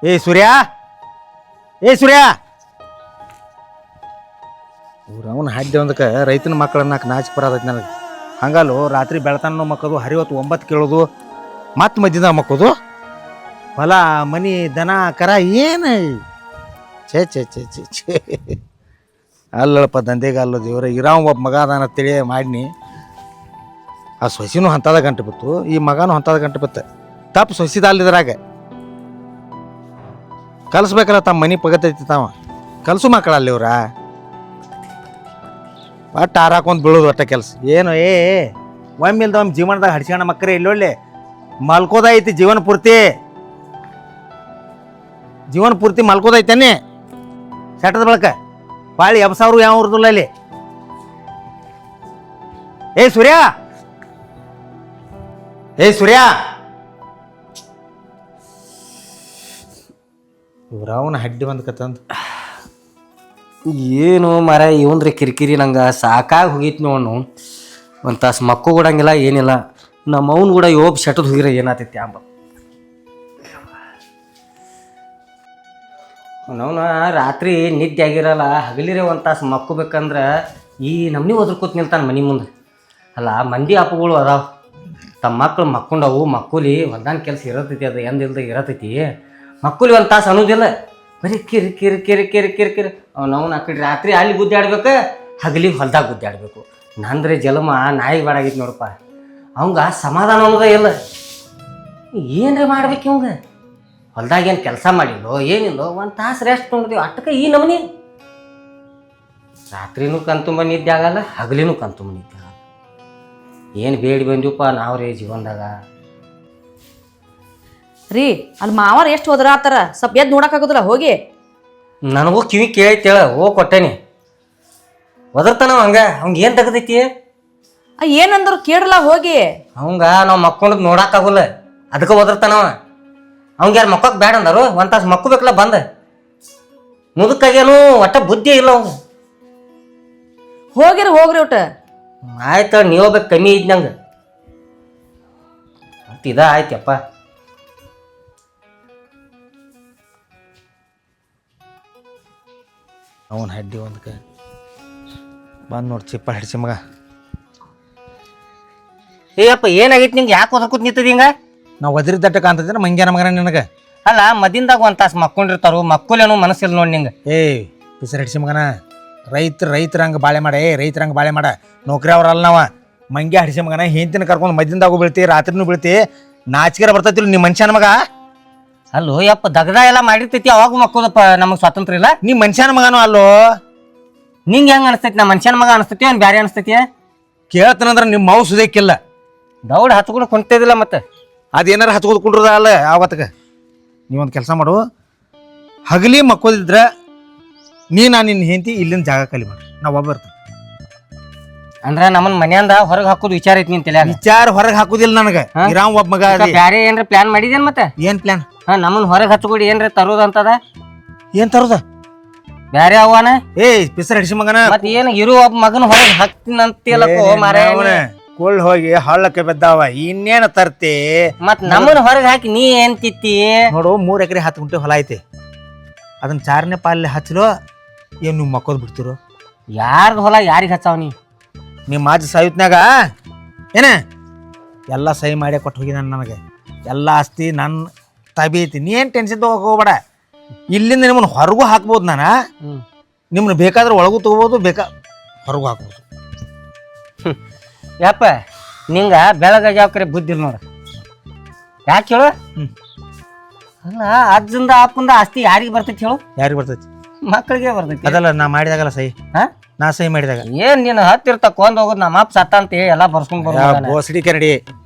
ಏ ಸೂರ್ಯ ಏ ಸೂರ್ಯ ಅವನು ಹಾಡ್ದೆ ಒಂದಕ್ಕೆ ರೈತನ ಮಕ್ಕಳನ್ನ ನಾಚಿ ಬರೋದೈತಿ ನನಗೆ. ಹಂಗಲ್ಲು ರಾತ್ರಿ ಬೆಳತನ ಮಕ್ಕಳು ಹರಿವತ್ತು 9 ಕೇಳೋದು ಮತ್ತೆ ಮಧ್ಯಾಹ್ನ ಮಕ್ಕೋದು. ಹೊಲ ಮನಿ ದನ ಕರ ಏನು ಛೇ ಛೇ ಛೇ ಛೇ ಛೇ ಅಲ್ಲಪ್ಪ ದಂಧೆಗೆ ಅಲ್ಲ ದೇವ್ರ ಇರಾವ ಒಬ್ಬ ಮಗ ಅದಾನ ತಿಳಿ ಮಾಡಿನಿ. ಆ ಸೊಸಿನೂ ಹಂತದ ಗಂಟೆ ಬಿತ್ತು, ಈ ಮಗನೂ ಹಂತದ ಗಂಟೆ ಬಿತ್ತು. ತಪ್ಪು ಸೊಸಿದ ಅಲ್ಲಿದ್ರಾಗ ಕಲಿಸ್ಬೇಕಲ್ಲ ತಮ್ಮ ಮನೆ ಪಗತೈತಿ ತಾವ ಕಲಸು ಮಕ್ಕಳಲ್ಲಿ ಇವ್ರ ಒಟ್ಟು ಹಾರಾಕೊಂಡ್ ಬೀಳೋದು ಒಟ್ಟ ಕೆಲಸ ಏನು. ಒಮ್ಮಿಲ್ದ ಒಮ್ಮೆ ಜೀವನದಾಗ ಹಡ್ಸ್ಯಾಣ ಮಕ್ಕರೇ ಇಲ್ಲೊಳ್ಳೆ ಮಲ್ಕೋದೈತಿ ಜೀವನ ಪೂರ್ತಿ ಮಲ್ಕೋದೈತೇನೆ ಸೆಟದ ಬಳಕ ಬಾಳಿ ಎಬ್ಸಾವ್ರು ಯಾವ ಊರ್ದಿಲ್ಲ ಅಲ್ಲಿ. ಏ ಸೂರ್ಯ ಇವ್ರವನ ಹಡ್ಡಿ ಬಂದ್ ಕತ್ತಂದು ಏನು ಮರ ಇವಂದ್ರೆ ಕಿರಿಕಿರಿ ನಂಗೆ ಸಾಕಾಗಿ ಹೋಗಿತ್ತು ನೋಡು. ಒಂದು ತಾಸು ಮಕ್ಕು ಕೊಡಂಗಿಲ್ಲ ಏನಿಲ್ಲ. ನಮ್ಮ ಅವ್ನು ಕೂಡ ಯೋಬ್ ಶಟದ್ ಹೋಗಿರ ಏನಾತೈತಿ ಅಂಬ ಅವನವನ ರಾತ್ರಿ ನಿದ್ದೆ ಆಗಿರಲ್ಲ, ಹಗಲಿರೇ ಒಂದು ತಾಸು ಮಕ್ಕೋಬೇಕಂದ್ರೆ ಈ ನಮ್ನಿ ಒದ್ರಕೂತ್ ನಿಲ್ತಾನೆ ಮನೆ ಮುಂದೆ. ಅಲ್ಲ ಮಂದಿ ಅಪ್ಪಗಳು ಅದಾವ, ತಮ್ಮ ಮಕ್ಳು ಮಕ್ಕೊಂಡವು, ಮಕ್ಕೂಲಿ ಹೊಲ್ದಾನ ಕೆಲಸ ಇರತೈತಿ, ಅದು ಎಂದಿಲ್ದ ಇರತೈತಿ. ಮಕ್ಕೂಲಿ ಒಂದು ತಾಸು ಅನ್ನೋದಿಲ್ಲ, ಬರೀ ಕಿರಿ ಕಿರಿ ಕಿರಿ ಕಿರಿ ಕಿರಿ ಕಿರಿ. ಅವ್ನವ್ನ ಆ ಕಡೆ ರಾತ್ರಿ ಅಲ್ಲಿ ಗುದ್ದಾಡ್ಬೇಕು, ಹಗಲಿಗೆ ಹೊಲ್ದಾಗ ಗುದ್ದಾಡ್ಬೇಕು. ನಂದ್ರೆ ಜಲಮ ನಾಯಿಗೆ ಬಾಡಾಗಿತ್ತು ನೋಡಪ್ಪ. ಅವಂಗ ಸಮಾಧಾನ ಅನ್ನೋದ ಇಲ್ಲ. ಏನ್ರಿ ಮಾಡ್ಬೇಕು ಇವಂಗ? ಹೊಲ್ದಾಗ ಏನು ಕೆಲಸ ಮಾಡಿಲ್ಲೋ ಏನಿಲ್ಲೋ, ಒಂದು ತಾಸು ರೆಸ್ಟ್ ತೊಗೊಂಡಿದ್ದೀವಿ ಅಟ್ಟಕ್ಕೆ ಈ ನಮನಿ. ರಾತ್ರಿನೂ ಕಣ್ತುಂಬ ನಿದ್ದೆ ಆಗಲ್ಲ, ಹಗಲಿನೂ ಕಣ್ತುಂಬ ನಿದ್ದೆ ಆಗಲ್ಲ. ಏನು ಬೇಡಿ ಬಂದಿವಪ್ಪ ನಾವು ರೀ ಜೀವನದಾಗ. ರೀ ಅಲ್ಲಿ ಮಾವಾರ ಎಷ್ಟು ಹೋದ್ರಾತಾರ, ಸ್ವಲ್ಪ ಎದ್ದು ನೋಡಕ್ಕಾಗೋದಿಲ್ಲ ಹೋಗಿ. ನನಗೂ ಕಿವಿ ಕೇಳೈತೇಳ ಹೋಗಿ ಕೊಟ್ಟೇನಿ. ಒದರ್ತಾನವ ಹಂಗ, ಅವಂಗ ಏನು ತೆಗ್ದೈತಿ? ಏನಂದ್ರು ಕೇಳಲ್ಲ ಹೋಗಿ. ಅವಂಗ ನಾವು ಮಕ್ಕೊಂಡದ್ ನೋಡಕ್ಕಾಗಲ್ಲ, ಅದಕ್ಕೆ ಒದರ್ತಾನವ. ಅವಂಗ ಯಾರು ಮಕ್ಕಕ್ಕೆ ಬೇಡ ಅಂದರು, ಒಂದು ತಾಸು ಮಕ್ಕೋಬೇಕಲ್ಲ ಬಂದ. ಮುದುಕಾಗೇನು ಒಟ್ಟ ಬುದ್ಧಿ ಇಲ್ಲ ಅವಂಗ. ಹೋಗ್ರಿ ಒಟ್ಟು. ಆಯ್ತ ನೀವು ಹೋಗ್ಬೇಕು, ಕಮ್ಮಿ ಐತಿ ನಂಗೆ. ಮತ್ತು ಇದ ಆಯ್ತಪ್ಪ. ಅವನ ಹಡ್ಡಿ ಒಂದಕ್ಕೆ ಬಂದು ನೋಡಿ ಚಿಪ್ಪ ಹಿಡ್ಸಿ ಮಗ. ಏಯಪ್ಪ ಏನಾಗೈತಿ ನಿಂಗೆ? ಯಾಕೆ ಒದರ್ಕೂತ್ ನಿಂತದ ಹಿಂಗ? ನಾವು ಒದರಿದ್ದಟ್ಟ ಕಾಣ್ತೈತೆ ಮಂಗ್ಯಾನ ಮಗನ ನಿನಗೆ. ಅಲ್ಲ ಮದಿಂದಾಗ ಒಂದು ತಾಸು ಮಕ್ಕೊಂಡಿರ್ತಾರು, ಮಕ್ಕಳೇನು ಮನಸ್ಸಿಲ್ಲ ನೋಡಿ ನಿಂಗೆ. ಪಿಸರ್ ಹಿಡ್ಸಿ ಮಗನ. ರೈತರಂಗೆ ಬಾಳೆ ಮಾಡ, ರೈತರಂಗೆ ಬಾಳೆ ಮಾಡ. ನೌಕರಿ ಅವ್ರಲ್ಲ ನಾವ ಮಂಗ್ಯ ಹಿಡ್ಸಿ ಮಗನ. ಹೆಂತಿನ ಕರ್ಕೊಂಡು ಮದಿಂದಾಗೂ ಬೀಳ್ತಿ, ರಾತ್ರಿನೂ ಬೀಳ್ತಿ. ನಾಚಿಕೆರ ಬರ್ತೈತಿಲ್ಲ ನಿಮ್ಮ ಮನುಷ್ಯನ ಮಗ. ಅಲ್ಲೋ ಯಪ್ಪ ದಗದ ಎಲ್ಲ ಮಾಡಿರ್ತೈತಿ, ಅವಾಗ ಮಕ್ಕೋದಪ್ಪ, ನಮಗೆ ಸ್ವಾತಂತ್ರ್ಯ ಇಲ್ಲ. ನೀ ಮನುಷ್ಯನ ಮಗನೂ ಅಲ್ಲೋ. ನಿಂಗೆ ಹೆಂಗೆ ಅನಿಸ್ತೈತಿ? ನಾ ಮನುಷ್ಯನ ಮಗ ಅನಿಸ್ತೈತಿ, ಅವ್ನು ಬ್ಯಾರೆ ಅನಿಸ್ತೈತಿ? ಕೇಳ್ತಾನಂದ್ರೆ ನಿಮ್ಮ ಮಾವು ಸುದೇಕಿಲ್ಲ. ದೌಡ್ ಹತ್ಕೊಂಡು ಕುಂತಿದ್ದಿಲ್ಲ ಮತ್ತೆ. ಅದೇನಾರು ಹಚ್ಕೋದು ಕುಂಡ್ರದ ಅಲ್ಲ ಆವತ್ತಕ್ಕೆ. ನೀವೊಂದು ಕೆಲಸ ಮಾಡು, ಹಗಲಿ ಮಕ್ಕೋದಿದ್ರೆ ನಿನ್ನ ಹೆಂಡತಿ ಇಲ್ಲಿಂದ ಜಾಗ ಖಾಲಿ ಮಾಡ್ರಿ, ನಾವು ಒಬ್ಬ ಇರ್ತೀವಿ. ಅಂದ್ರೆ ನಮ್ಮನ್ನ ಮನೆಯಿಂದ ಹೊರಗೆ ಹಾಕೋದು ವಿಚಾರ ಐತಿ ನಿನ್ ತಲೆ? ವಿಚಾರ ಹೊರಗೆ ಹಾಕುದಿಲ್ಲ ನನಗೆ. ಇರಾವ್ ಒಬ್ಬ ಮಗ. ಬ್ಯಾರೆ ಏನ್ರ ಪ್ಲಾನ್ ಮಾಡಿದೇನ್ ಮತ್ತೆ? ಏನ್ ಪ್ಲಾನ್? ನಮ್ಮನ್ನ ಹೊರಗೆ ಹಚ್ಕೊಡಿ ಏನ್ರ ತರೋದಂತದ? ಏನ್ ತರೋದ? ಬ್ಯಾರೆ ಅವನ ಪಿಸರ್ ಹಿಡ್ಸಿ ಮಗನ. ಮತ್ತೆ ಏನು ಇರು ಒಬ್ಬ ಮಗನ ಹೊರಗೆ ಹಾಕ್ತೀನಂತಲಕ್ಕೋ ಮಾರೇ. ಕೊಳ್ಳ್ ಹೋಗಿ ಹಳ್ಳಕ್ಕೆ ಬೆದ್ದಾವ, ಇನ್ನೇನ ತರ್ತಿ? ಮತ್ ನಮ್ಮನ್ನ ಹೊರಗೆ ಹಾಕಿ ನೀ ಏನ್ ತಿತ್ತಿ? ನೋಡು 3 ಎಕರೆ 10 ಗುಂಟೆ ಹೊಲ ಐತಿ, ಅದನ್ನ 4ನೇ ಪಾಲಲ್ಲಿ ಹಚ್ಚಲು ಏನ್ ನೀವು ಮಕ್ಕೋದ್ ಬಿಡ್ತಿರೋ? ಯಾರ್ದು ಹೊಲ ಯಾರಿಗೆ ಹಚ್ಚಾವ ನೀ? ನಿಮ್ಮ ಮಾಜಿ ಸಾಯುತ್ನಾಗ ಏನ ಎಲ್ಲ ಸಹಿ ಮಾಡಿ ಕೊಟ್ಟು ಹೋಗಿ ನನಗೆ ಎಲ್ಲ ಆಸ್ತಿ ನನ್ನ ತಬಿ ಐತಿ. ನೀ ಏನು ಟೆನ್ಷನ್ ಹೋಗ್ಬೇಡ. ಇಲ್ಲಿಂದ ನಿಮ್ಮನ್ನು ಹೊರಗೂ ಹಾಕ್ಬೋದು, ನಾನು ನಿಮ್ಮನ್ನ ಬೇಕಾದ್ರೆ ಒಳಗೂ ತಗೋಬೋದು, ಹೊರಗೂ ಹಾಕ್ಬೋದು. ಯಪ್ಪ ನಿಂಗ ಬೆಳಗ ಜಾವಕರೆ ಬುದ್ಧಿ ಇಲ್ಲ ನೋಡ. ಯಾಕೆ ಹೇಳು? ಅಲ್ಲ ಅಜ್ಜಂದ ಅಪ್ಪಂದ ಆಸ್ತಿ ಯಾರಿಗೆ ಬರ್ತೈತಿ ಹೇಳು? ಯಾರಿಗೆ ಬರ್ತೈತಿ? ಮಕ್ಕಳಿಗೆ ಬರ್ತೈತಿ. ಅದಲ್ಲ ನಾ ಮಾಡಿದಾಗಲ್ಲ ಸಹಿ, ನಾ ಸಹಿ ಮಾಡಿದಾಗ ಏನ್ ನೀನು ಹತ್ತಿರ್ತ ಕೊಂದ್ ಹೋಗೋದು, ನಮ್ಮ ಅಪ್ಪ ಸತ್ತ ಅಂತ ಎಲ್ಲ ಬರ್ಸ್ಕೊಂಡ್ ಬೋಸಡಿಕೆ ನಡಿ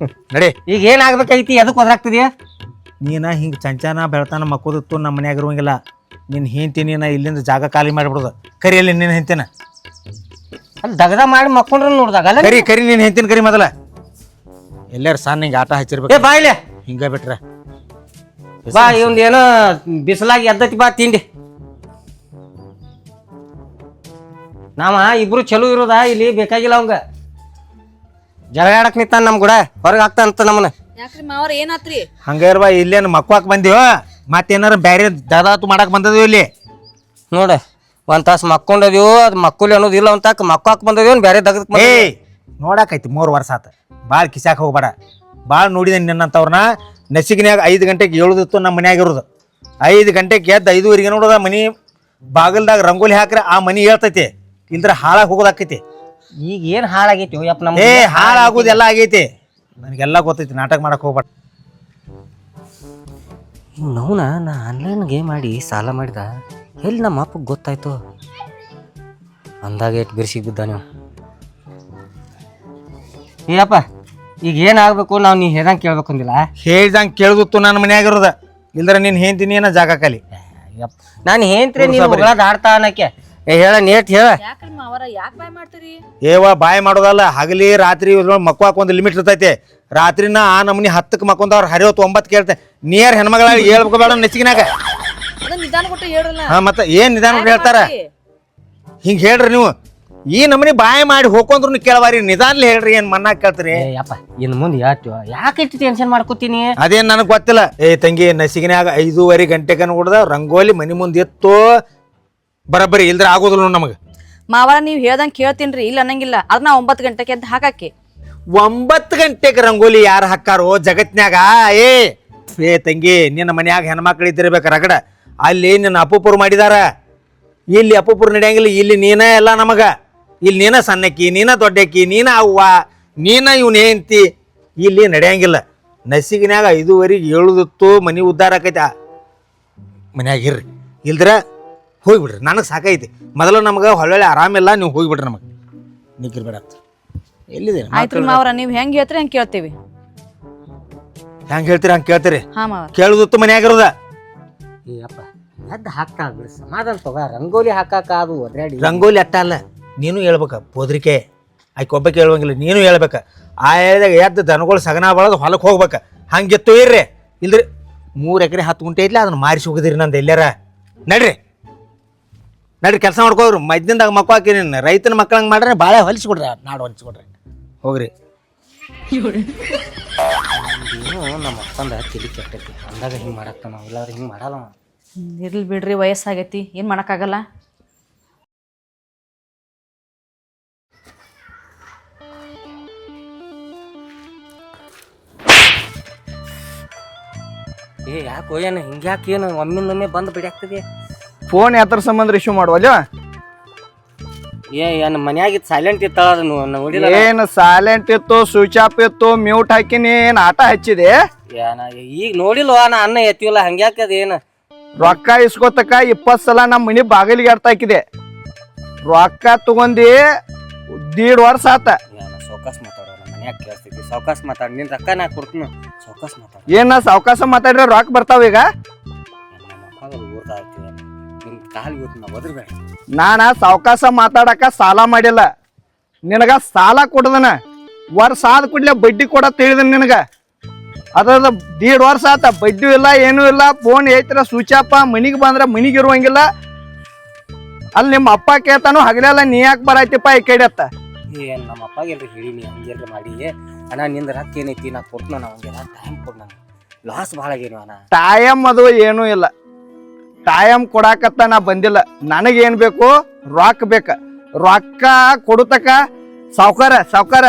ನಡಿ. ಈಗ ಏನಾಗ್ಬೇಕೈತಿ? ಅದಕ್ಕೆ ಒದರಾಗ್ತಿದ್ಯಾ ನೀನ ಹಿಂಗೆ ಚಂಚಾನ ಬೆಳ್ತಾನ ಮಕ್ಕೋದಿತ್ತು ನಮ್ಮ ಮನ್ಯಾಗ ಇರುವಂಗಿಲ್ಲ. ನಿನ್ನ ಹೆಂಡ್ತಿ ನೀನ ಇಲ್ಲಿಂದ ಜಾಗ ಖಾಲಿ ಮಾಡಿಬಿಡೋದು. ಕರಿಯಲ್ಲಿ ನಿನ್ನ ಹೆಂಡ್ತಿನ ಅಲ್ಲಿ ದಗದ ಮಾಡಿ ಮಕ್ಕೊಂಡ್ರ ನೋಡ್ದಾಗಲ್ಲ. ಕರಿ ನಿನ್ನ ಹೆಂಡ್ತಿನ ಕರಿ ಮೊದಲ. ಎಲ್ಲಾರು ಸಣ್ಣ ಹಿಂಗೆ ಆಟ ಹಚ್ಚಿರ್ಬೇಕು. ಬಾ ಇಲ್ಲಿ ಹಿಂಗ ಬಿಟ್ರೆ ಬಾ. ಇವಂದ ಏನೋ ಬಿಸಿಲಾಗಿ ಎದ್ದತಿ, ಬಾ ತಿಂಡಿ. ನಾವ ಇಬ್ರು ಚಲೋ ಇರೋದ, ಇಲ್ಲಿ ಬೇಕಾಗಿಲ್ಲ ಅವಂಗ. ಜಗಳಾಡಕ್ ನಿಂತಾನ ನಮ್ ಕೂಡ, ಹೊರಗೆ ಹಾಕ್ತಾ ಅಂತ ನಮ್ಮನ್ನ. ಯಾಕ್ರಿ ಮಾವರ ಏನಾತ್ರಿ? ಹಂಗ ಇರ್ಬಾ. ಇಲ್ಲೇನು ಮಕ್ವಾಕ್ ಬಂದಿವ ಮತ್ತೇನಾರ ಬೇರೆ ದಾದಾತು ಮಾಡಕ್ ಬಂದದೇವು ಇಲ್ಲಿ ನೋಡ ಒಂದ್ ತಾಸು ಮಕ್ಕೊಂಡದೇವು ಅದು ಮಕ್ಕಳು ಅನ್ನೋದಿಲ್ಲ ಒಂದ್ ತಾಕ ಮಕ್ಕಾಕ್ ಬಂದದೇವ್ ಬೇರೆ ದಗದಕ್ ಏ ನೋಡಾಕೈತಿ 3 ವರ್ಷ ಆತ ಭಾಳ ಕಿಸಾಕ್ ಹೋಗ್ಬೇಡ ಭಾಳ ನೋಡಿದೆ ನಿನ್ನಂತವ್ರನ್ನ ನಸಿಗಿನ್ಯಾಗ 5 ಗಂಟೆಗೆ ಏಳುದಿತ್ತು ನಮ್ಮ ಮನ್ಯಾಗ ಇರೋದು 5 ಗಂಟೆಗೆ ಎದ್ದು 5:30 ನೋಡೋದ ಮನಿ ಬಾಗಲ್ದಾಗ ರಂಗೋಲಿ ಹಾಕ್ರೆ ಆ ಮನಿ ಹೇಳ್ತೈತಿ ಇಲ್ದ್ರ ಹಾಳಾಗಿ ಹೋಗೋದಾಕೈತಿ. ಈಗ ಏನ್ ಹಾಳಾಗೈತಿ ಯಪ್ಪ ನಮ್ ಏ ಹಾಳಾಗೋದೆಲ್ಲ ಆಗೈತಿ ನನಗೆಲ್ಲ ಗೊತ್ತೈತಿ. ನಾಟಕ ಮಾಡಕ್ ಹೋಗ್ಬೇಡ. ನೌನ ನಾ ಆನ್ಲೈನ್ ಗೇಮ್ ಆಡಿ ಸಾಲ ಮಾಡಿದ ಎಲ್ಲಿ ನಮ್ಮ ಅಪ್ಪಗೆ ಗೊತ್ತಾಯ್ತು ಅಂದಾಗ ಎಷ್ಟು ಬಿರ್ಸಿಗೆ ಬಿದ್ದ ನೀವು. ಏಯಪ್ಪ ಈಗ ಏನಾಗಬೇಕು ನಾವು ನೀ ಹೇಳ್ದಂಗೆ ಕೇಳ್ಬೇಕು ಅಂದಿಲ್ಲ. ಹೇಳ್ದಂಗೆ ಕೇಳ್ದಿತ್ತು ನನ್ನ ಮನ್ಯಾಗ ಇರೋದ ಇಲ್ದ್ರ ನೀನು ಹೇಳ್ತೀನಿ ಏನೋ ಜಾಗ ಕಲಿ. ಯಪ್ಪ ನಾನು ಹೇಳ್ತ್ರಿ ನೀವು ಆಡ್ತಾ ಅನ್ನಕ್ಕೆ ಹೇಳ ನೇಟ್ ಹೇಳ. ಯಾಕ್ರಿ ಮಾವರ ಯಾಕೆ ಬಾಯ್ ಮಾಡ್ತೀರಿ? ಏವ ಬಾಯ್ ಮಾಡೋದಲ್ಲ ಹಗಲಿ ರಾತ್ರಿ ಮಕ್ವಾಕ್ ಒಂದು ಲಿಮಿಟ್ ಇರ್ತೈತೆ. ರಾತ್ರಿನ ಆ ನಮ್ನಿ 10ಕ್ಕೆ ಮಕ್ಕೊಂದವ್ರು ಹರಿವತ್ತು 9 ಕೇಳ್ತೆ ನೀರ್ ಹೆಣ್ಮಗಳ ಹೇಳ್ಬೇಕು ಬೇಡ ನೆಚ್ಚಿನಾಗ. ನಿಧಾನ ಕೊಟ್ಟು ಹೇಳ್ರಲ್ಲ. ಹಾ ಮತ್ತೆ ಏನ್ ನಿಧಾನ ಹೇಳ್ತಾರ ಹಿಂಗ ಹೇಳ್ರಿ ನೀವು. ಈ ನಮನಿ ಬಾಯ್ ಮಾಡಿ ಹೋಕೊಂಡ್ರು ಕೇಳವಾರಿ ನಿಧಾನ್ಲಿ ಹೇಳ್ರಿ ಏನ್ ಮನ್ನಾಗ ಕೇಳ್ತೀರಿ. ಯಪ್ಪ ಇನ್ನು ಮುಂದೆ ಹೇಳ್ತೀವ ಯಾಕೆ ಇಟ್ಟು ಟೆನ್ಷನ್ ಮಾಡ್ಕೋತೀನಿ. ಅದೇನ್ ನನಗ್ ಗೊತ್ತಿಲ್ಲ. ಏ ತಂಗಿ ನಸಿಗಿನ್ಯಾಗ 5:30 ಗಂಟೆಗೆ ನೋಡ್ದ ರಂಗೋಲಿ ಮನಿ ಮುಂದೆ ಎತ್ತು ಬರಬ್ಬರಿ ಇಲ್ದ್ರ ಆಗೋದಿಲ್ಲ ನಮಗ. ಮಾವರ ನೀವ್ ಹೇಳ್ದಂಗ್ ಕೇಳ್ತೀನ್ರಿ ಇಲ್ಲ ಅನ್ನಂಗಿಲ್ಲ. ಅದನ್ನ 9 ಗಂಟೆಗೆ ಎದ್ದು ಹಾಕಾಕಿ. 9 ಗಂಟೆಗೆ ರಂಗೋಲಿ ಯಾರು ಹಾಕಾರೋ ಜಗತ್ನ್ಯಾಗ? ಏ ತಂಗಿ ನಿನ್ನ ಮನ್ಯಾಗ ಹೆಣ್ಮಕ್ಳು ಇದ್ದಿರ್ಬೇಕ ರಗಡ. ಅಲ್ಲಿ ನಿನ್ನ ಅಪ್ಪುಪುರು ಮಾಡಿದಾರ, ಇಲ್ಲಿ ಅಪ್ಪುಪುರು ನಡೆಯಂಗಿಲ್ಲ. ಇಲ್ಲಿ ನೀನ ಎಲ್ಲ ನಮಗ. ಇಲ್ಲಿ ನೀನ ಸಣ್ಣಕ್ಕಿ, ನೀನ ದೊಡ್ಡಕ್ಕಿ, ನೀನ ಅವ್ವ, ನೀನ ಇವ್ನ ಹೆಂಡ್ತಿ. ಇಲ್ಲಿ ನಡೆಯಂಗಿಲ್ಲ. ನಸಿಗಿನ್ಯಾಗ 5:30 ಏಳುದಿತ್ತು ಮನಿ ಉದ್ಧಾರ ಆಕೈತಿ. ಮನ್ಯಾಗ ಇರ್ರಿ ಇಲ್ದ್ರ ಹೋಗ್ಬಿಡ್ರಿ. ನನಗೆ ಸಾಕೈತಿ. ಮೊದಲು ನಮ್ಗೆ ಹೊಳ್ಳೊಳ್ಳೆ ಆರಾಮಿಲ್ಲ. ನೀವು ಹೋಗ್ಬಿಡ್ರಿ ನಮಗೆ ನಿಕ್ಕಿರ್ಬೇಡ. ಎಲ್ಲಿದೆ ಆಯ್ತ್ರಿ ಮಾವರ ನೀವ್ ಹೆಂಗ್ ಹೇಳ್ತೀರಿ ಹಂಗ್ ಕೇಳ್ತೇವಿ. ಹೆಂಗ್ ಹೇಳ್ತೀರಿ ಹಂಗೆ ಕೇಳ್ತೀರಿ. ಹಾ ಮಾವರ ಕೇಳುದಿತ್ತು ಮನ್ಯಾಗ ಇರೋದ. ಅಪ್ಪ ಎದ್ದು ಹಾಕ್ತಾ ಬಿಡಿ ಸಮಾಧಾನ ತಗೋ. ರಂಗೋಲಿ ಹಾಕಾಕ ಅದು ಒದ್ರಾಡಿ ರಂಗೋಲಿ ಅಟ್ಟ ಅಲ್ಲ ನೀನು ಹೇಳ್ಬೇಕ. ಪೋದ್ರಿಕೆ ಆಯ್ಕೆ ಒಬ್ಬಕ್ಕೆ ಹೇಳ್ಬಂಗಿಲ್ಲ, ನೀನು ಹೇಳ್ಬೇಕ. ಆ ಹೇಳಿದಾಗ ಎದ್ದು ದನಗಳು ಸಗನ ಬಳದು ಹೊಲಕ್ಕೆ ಹೋಗ್ಬೇಕ. ಹಂಗೆತ್ತು ಇರ್ರಿ ಇಲ್ರಿ 3 ಎಕರೆ 10 ಗುಂಟೆ ಐತ್ಲಿ ಅದನ್ನ ಮಾರಿಸಿ ಹೋಗಿದ್ರಿ ನಂದು ಎಲ್ಲಾರ. ನಡ್ರಿ ನಡ್ರಿ ಕೆಲಸ ಮಾಡ್ಕೋರು. ಮದ್ದಿಂದಾಗ ಮಕ್ಕಳು ಹಾಕಿ ನಿನ್ನ ರೈತನ ಮಕ್ಕಳಂಗೆ ಮಾಡ್ರೆ ಭಾಳ ಹೊಲಿಸ್ಕೊಡ್ರಿ, ನಾಡು ಹೊಲಿಸ್ಕೊಡ್ರಿ ಹೋಗ್ರಿ. ಏನೋ ನಮ್ಮ ಅಪ್ಪಂದ ತಿಳಿ ಕೆಟ್ಟೈತಿ ಅಂದಾಗ ಹಿಂಗೆ ಮಾಡಾಕ್ತ ನಾವು ಇಲ್ಲಾದ್ರೆ ಹಿಂಗೆ ಮಾಡಲ್ಲ. ಇರ್ಲಿ ಬಿಡ್ರಿ ವಯಸ್ಸಾಗೈತಿ ಏನ್ ಮಾಡಕ್ಕಾಗಲ್ಲ. ಏ ಯಾಕೆ ಏನು ಹಿಂಗೆ ಯಾಕೆ ಏನು ಒಮ್ಮಿಂದೊಮ್ಮೆ ಬಂದು ಬಿಡಾಕ್ತದೆ. ಫೋನ್ ಯಾತ್ರ ಸಂಬಂಧ ರಿಸೀವ್ ಮಾಡುವಲ್ಲ. ಏನು ಮನ್ಯಾಗಿತ್ತು ಸೈಲೆಂಟ್ ಇತ್ತಾಳ ಅದನ್ನು ನೋಡಿಲ್ಲ. ಏನು ಸೈಲೆಂಟ್ ಇತ್ತು, ಸ್ವಿಚ್ ಆಫ್ ಇತ್ತು, ಮ್ಯೂಟ್ ಹಾಕಿನಿ. ಏನ್ ಆಟ ಹಚ್ಚಿದೆ? ಏನ ಈಗ ನೋಡಿಲ್ವ ನಾ ಅನ್ನ ಎತ್ತಿವಲ್ಲ ಹಂಗ್ಯಾಕ ಅದೇನು ರೊಕ್ಕ ಇಸ್ಕೊತಕ 20 ಸಲ ನಮ್ಮ ಮನಿ ಬಾಗಿಲಿಗೆ ಅರ್ಥ ಹಾಕಿದೆ. ರೊಕ್ಕ ತಗೊಂಡಿ 1.5 ವರ್ಷ ಆತ. ಸೌಕಾಸ್ ಮಾತಾಡೋ ನಮ್ಮ ಮನ್ಯಾಗ ಕೇಳ್ತೈತಿ. ಸೌಕಾಸ್ ಮಾತಾಡ ನಿನ್ ರೊಕ್ಕ ನಾ ಕೊಡ್ತೀನಿ. ಸೌಕಾಸ್ ಮಾತಾಡ. ಏನ ಸಾವಕಾಶ ಮಾತಾಡ್ರೆ ರೊಕ್ಕ ಬರ್ತಾವ ಈಗ? ಊರ್ದಾಯ್ತು ನಿನ್ ಕಾಲ್ ಇವತ್ತು ನಾ ಒದರ್ಬೇಡ. ನಾನ ಸಾವಕಾಶ ಮಾತಾಡಕ ಸಾಲ ಮಾಡಿಲ್ಲ. ನಿನಗ ಸಾಲ ಕೊಡದನ ವರ್ಷ ಆದ ಕೂಡ್ಲೆ ಬಡ್ಡಿ ಕೊಡತ್ ಹೇಳಿದನ್ ನಿನಗ. ಅದ್ರದ 1.5 ವರ್ಷ ಆತ. ಬಡ್ಡಿ ಇಲ್ಲ ಏನೂ ಇಲ್ಲ. ಫೋನ್ ಐತ್ರ ಸ್ವಿಚ್ ಆಫ್. ಮನಿಗೆ ಬಂದ್ರೆ ಮನಿಗೆ ಇರುವಂಗಿಲ್ಲ. ಅಲ್ಲಿ ನಿಮ್ಮ ಅಪ್ಪ ಕೇಳ್ತಾನು ಹಗಲೆಲ್ಲ ನೀ ಯಾಕೆ ಬರಾಯ್ತಿಪ್ಪ ಈ ಕಡೆ ಅತ್ತ. ಏನ್ ನಮ್ಮ ಅಪ್ಪಗೆಲ್ರಿ ಹೇಳಿನಿ ಹಂಗೆಲ್ರಿ ಮಾಡಿ ಅಣ್ಣ ನಿಂದ ರೊಕ್ಕ ಏನೈತಿ ನಾ ಕೊಡ್ತೀನಿ. ನಾ ಹಂಗೆಲ್ಲ ಟೈಮ್ ಕೊಡ್. ನಾನು ಲಾಸ್ ಭಾಳ ಆಗೇನು ಅಣ್ಣ. ಟೈಮ್ ಅದು ಏನೂ ಇಲ್ಲ. ಟೈಮ್ ಕೊಡಾಕತ್ತ ನಾ ಬಂದಿಲ್ಲ. ನನಗೇನ್ ಬೇಕು? ರೊಕ್ಕ ಬೇಕ. ರೊಕ್ಕ ಕೊಡುತಕ ಸಾವ್ಕಾರ ಸಾವ್ಕಾರ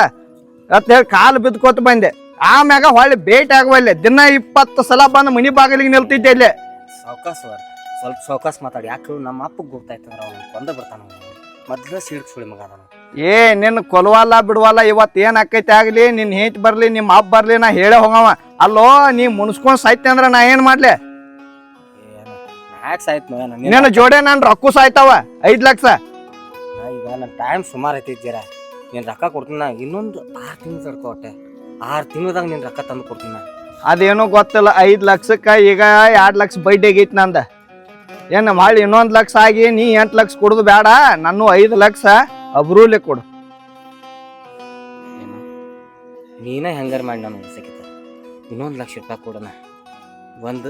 ಅಂತ ಹೇಳಿ ಕಾಲು ಬಿದ್ಕೋತ ಬಂದೆ. ಆಮ್ಯಾಗ ಹೊಳ್ಳಿ ಭೇಟಿ ಆಗುವಲ್ಲೆ. ದಿನ 20 ಸಲ ಬಂದು ಮನಿ ಬಾಗಿಲಿಗೆ ನಿಲ್ತಿದ್ದೆ ಇಲ್ಲೇ. ಸಾವ್ಕಾಸ್ ಸ್ವಲ್ಪ ಸಾವ್ಕಾಸ್ ಮಾತಾಡಿ. ಯಾಕೆ ನಮ್ಮ ಅಪ್ಪಗೆ ಗೊತ್ತಾಯ್ತಂದ್ರೆ ಅವ್ನು ಕೊಂದ ಬಿಡ್ತಾನ. ಮೊದ್ಲು ಸೀಡ್ ಸುಳಿ ಮಗ ನಾನು. ಏ ನಿನ್ನ ಕೊಲ್ವಲ್ಲ ಬಿಡುವಲ್ಲ. ಇವತ್ತು ಏನ್ ಆಕೈತಿ ಆಗ್ಲಿ, ನಿನ್ ಹೇಂಟ್ ಬರ್ಲಿ, ನಿಮ್ಮ ಅಪ್ಪ ಬರ್ಲಿ, ನಾ ಹೇಳೇ ಹೋಗವ. ಅಲ್ಲೋ ನೀ ಮುನ್ಸ್ಕೊಂಡ್ ಸಾಯ್ತಿ ಅಂದ್ರ ನಾ ಏನ್ ಮಾಡ್ಲಿ? ಮ್ಯಾಕ್ಸ್ ಆಯ್ತು ನಿನ್ನ ಜೋಡೆ ನಾನು ರೊಕ್ಕ ಸಾಯ್ತಾವ 5 ಲಕ್ಷ. ಈಗ ನನ್ನ ಟೈಮ್ ಸುಮಾರು ಐತಿ ಜರ. ನೀನು ರೊಕ್ಕ ಕೊಡ್ತೀನಿ. ನಾ ಇನ್ನೊಂದು 6 ತಿಂಗಳು ತಡ್ಕೊ. ಒಟ್ಟೆ 6 ತಿಂಗಳದಾಗ ನೀನು ರೊಕ್ಕ ತಂದು ಕೊಡ್ತೀನಿ. ಅದೇನೋ ಗೊತ್ತಿಲ್ಲ. 5 ಲಕ್ಷಕ್ಕ ಈಗ 2 ಲಕ್ಷ ಬಡ್ಡಿ ಆಗೈತಿ ನಂದ. ಏನ್ ಮಾಡಿ 1 ಲಕ್ಷ ಆಗಿ ನೀ 8 ಲಕ್ಷ ಕೊಡುದು ಬೇಡ. ನಾನು 5 ಲಕ್ಷ ಅಬ್ರೂಲೆ ಕೊಡು. ನೀನ ಹೆಂಗಾರ ಮಾಡಿ ನಾನು ಉಳಿಸಕಿತ್ತ. ಇನ್ನೊಂದು 1 ಲಕ್ಷ ರೂಪಾಯಿ ಕೊಡೋಣ. ಒಂದು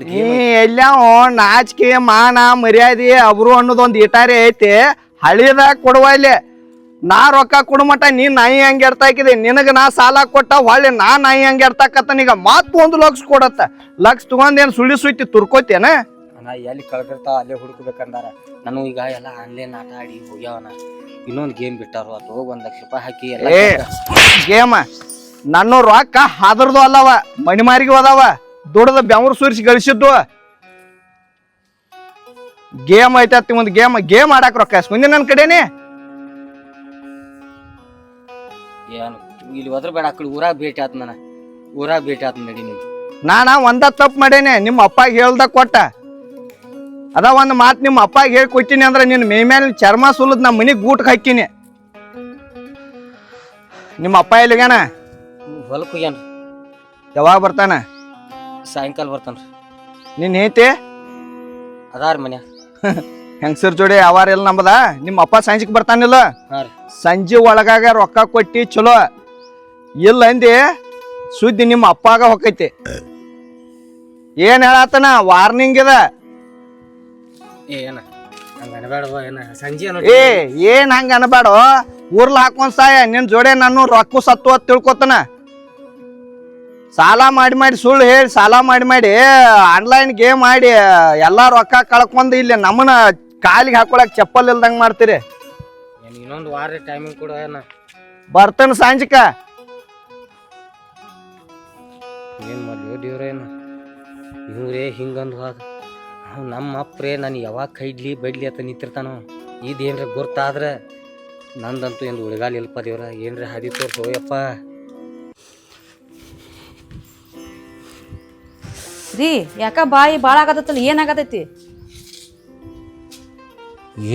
ನೀ ಎಲ್ಲಾವ ನಾಚಿಕೆ ಮಾನ ಮರ್ಯಾದೆ ಅಬ್ರು ಅನ್ನೋದೊಂದು ಇಟಾರೆ ಐತಿ. ಹಳಿದಾಗ ಕೊಡುವ ಇಲ್ಲಿ. ನಾ ರೊಕ್ಕ ಕೊಡಮಟ ನೀ ನಾಯಿ ಹಂಗೆ ಎಡ್ತಾಕಿದೆ, ನಿನಗ ನಾ ಸಾಲ ಕೊಟ್ಟ ಹೊಳ್ಳಿ ನಾ ನಾಯಿ ಹಂಗೆ ಎಡ್ತಾಕತ್ತನೀಗ ಮತ್ 1 ಲಕ್ಷ ಕೊಡತ್ತ. ಲಕ್ಷ ತಗೊಂಡೇನ್ ಸುಳ್ಳಿ ಸುಯ್ತಿ ತುರ್ಕೋತೇನ? ಅಣ್ಣ ಎಲ್ಲಿ ಕಳ್ದಿರ್ತಾವ ಅಲ್ಲೇ ಹುಡುಕ್ಬೇಕಂದಾರ. ನಾನು ಈಗ ಎಲ್ಲ ಆನ್ಲೈನ್ ಆಟ ಆಡಿ ಹೋಗ್ಯಾವನ. ಇನ್ನೊಂದು ಗೇಮ್ ಬಿಟ್ಟಾರು, ಅದು ಹೋಗಿ 1 ಲಕ್ಷ ರೂಪಾಯಿ ಹಾಕಿ ಎಲ್ಲ ಗೇಮ ನನ್ನ ರೊಕ್ಕ ಹಾದ್ರದು ಅಲ್ಲವ, ಮಣಿಮಾರಿಗೆ ಹೋದವ, ದುಡ್ದ ಬೆವ್ರು ಸುರಿಸಿ ಗಳಿಸಿದ್ದು. ಗೇಮ್ ಐತತಿ ಒಂದು ಗೇಮ್ ಆಡಾಕ ರೊಕ್ಕ ಮುಂದೆ ನನ್ನ ಕಡೆನೆ. ಏನು ಇಲ್ಲಿ ಹೋದ್ರ ಬೇಡ, ಆ ಕಡೆ ಊರಾಗ ಭೇಟಿ ಆತ್ ಊರಾಗ ಭೇಟಿ ಆತ್ ನಡಿ ನೀವು. ನಾನ ಒಂದ ತಪ್ಪು ಮಾಡೇನೆ, ನಿಮ್ಮ ಅಪ್ಪಾಗ ಹೇಳ್ದ ಕೊಟ್ಟ. ಅದ ಒಂದ್ ಮಾತು ನಿಮ್ಮ ಅಪ್ಪಾಗ ಹೇಳಿ ಕೊಟ್ಟಿನಿ ಅಂದ್ರೆ ನಿನ್ನ ಮೈ ಮೇಲೆ ಚರ್ಮ ಸುಲದ್ ನಮ್ಮ ಮನಿಗ್ ಗೂಟಕ್ಕೆ ಹಾಕಿನಿ. ನಿಮ್ಮ ಅಪ್ಪ ಎಲ್ಲಿಗೇನ? ಹೊಲಕ್ಕೆ ಹೋಗ್ಯಾನ್ರಿ. ಯಾವಾಗ ಬರ್ತಾನ? ಸಾಯಂಕಾಲ ಬರ್ತಾನ್ರಿ. ನಿನ್ ಐತಿ ಅದಾರ ಮನ್ಯಾಗ ಹೆಂಗಸರ್ ಜೋಡಿ ಅವಾರ ಎಲ್ಲ ನಂಬದ. ನಿಮ್ಮ ಅಪ್ಪ ಸಂಜೆಗೆ ಬರ್ತಾನಿಲ್ಲ? ಹಾಂ ರೀ. ಸಂಜೆ ಒಳಗಾಗ ರೊಕ್ಕ ಕೊಟ್ಟಿ ಚಲೋ ಇಲ್ಲ ಅಂದಿ ಸುದ್ದಿ ನಿಮ್ಮ ಅಪ್ಪಾಗ ಹೊಕ್ಕೈತಿ. ಏನ್ ಹೇಳತ್ತನ ವಾರ್ನಿಂಗ್ ಇದ. ಏನ ಹಂಗ ಅನ್ಬೇಡವ, ಏನ ಸಂಜೆ ಏನ್ ಹಂಗ ಅನ್ಬೇಡ. ಊರ್ಲ ಹಾಕೊಂಡ್ ಸಾಯ ನಿನ್ ಜೋಡೆ ನಾನು ರೊಕ್ಕ ಸತ್ತು ಅಂತ ತಿಳ್ಕೊತನ. ಸಾಲ ಮಾಡಿ ಸುಳ್ಳು ಹೇಳಿ ಸಾಲ ಮಾಡಿ ಆನ್ಲೈನ್ ಗೇಮ್ ಮಾಡಿ ಎಲ್ಲಾ ರೊಕ್ಕ ಕಳ್ಕೊಂಡ್ ಇಲ್ಲಿ ನಮ್ಮನ್ನ ಕಾಲಿಗೆ ಹಾಕೊಳಕ್ ಚಪ್ಪಲ್ ಇಲ್ದಂಗ ಮಾಡ್ತೀರಿ. ಇನ್ನೊಂದು ವಾರ ಟೈಮಿಂಗ್ ಕೊಡ. ಏನ ಬರ್ತೇನ ಸಂಜಿಕ. ಏನ್ ಮಾಡ್ಲಿ ದೇವ್ರೇನ ಇವ್ರೇ ಹಿಂಗಂದು ಹೋದ. ನಮ್ಮ ಅಪ್ರೇ ನಾನು ಯಾವಾಗ ಕೈಡ್ಲಿ ಬೈಡ್ಲಿ ಅಂತ ನಿಂತಿರ್ತಾನೋ. ಇದೇನ್ರ ಗೊತ್ತಾದ್ರೆ ನಂದಂತೂ ಎಂದು ಉಳಿಗಾಲ ಇಲ್ಪ ದೇವ್ರ. ಏನ್ರ ಹಾದಿ ತೋರ್ಸೋ ಯಪ್ಪ. ರೀ ಯಾಕ ಬಾಯಿ ಭಾಳ ಆಗತ್ತಲ್ಲ, ಏನಾಗತೈತಿ?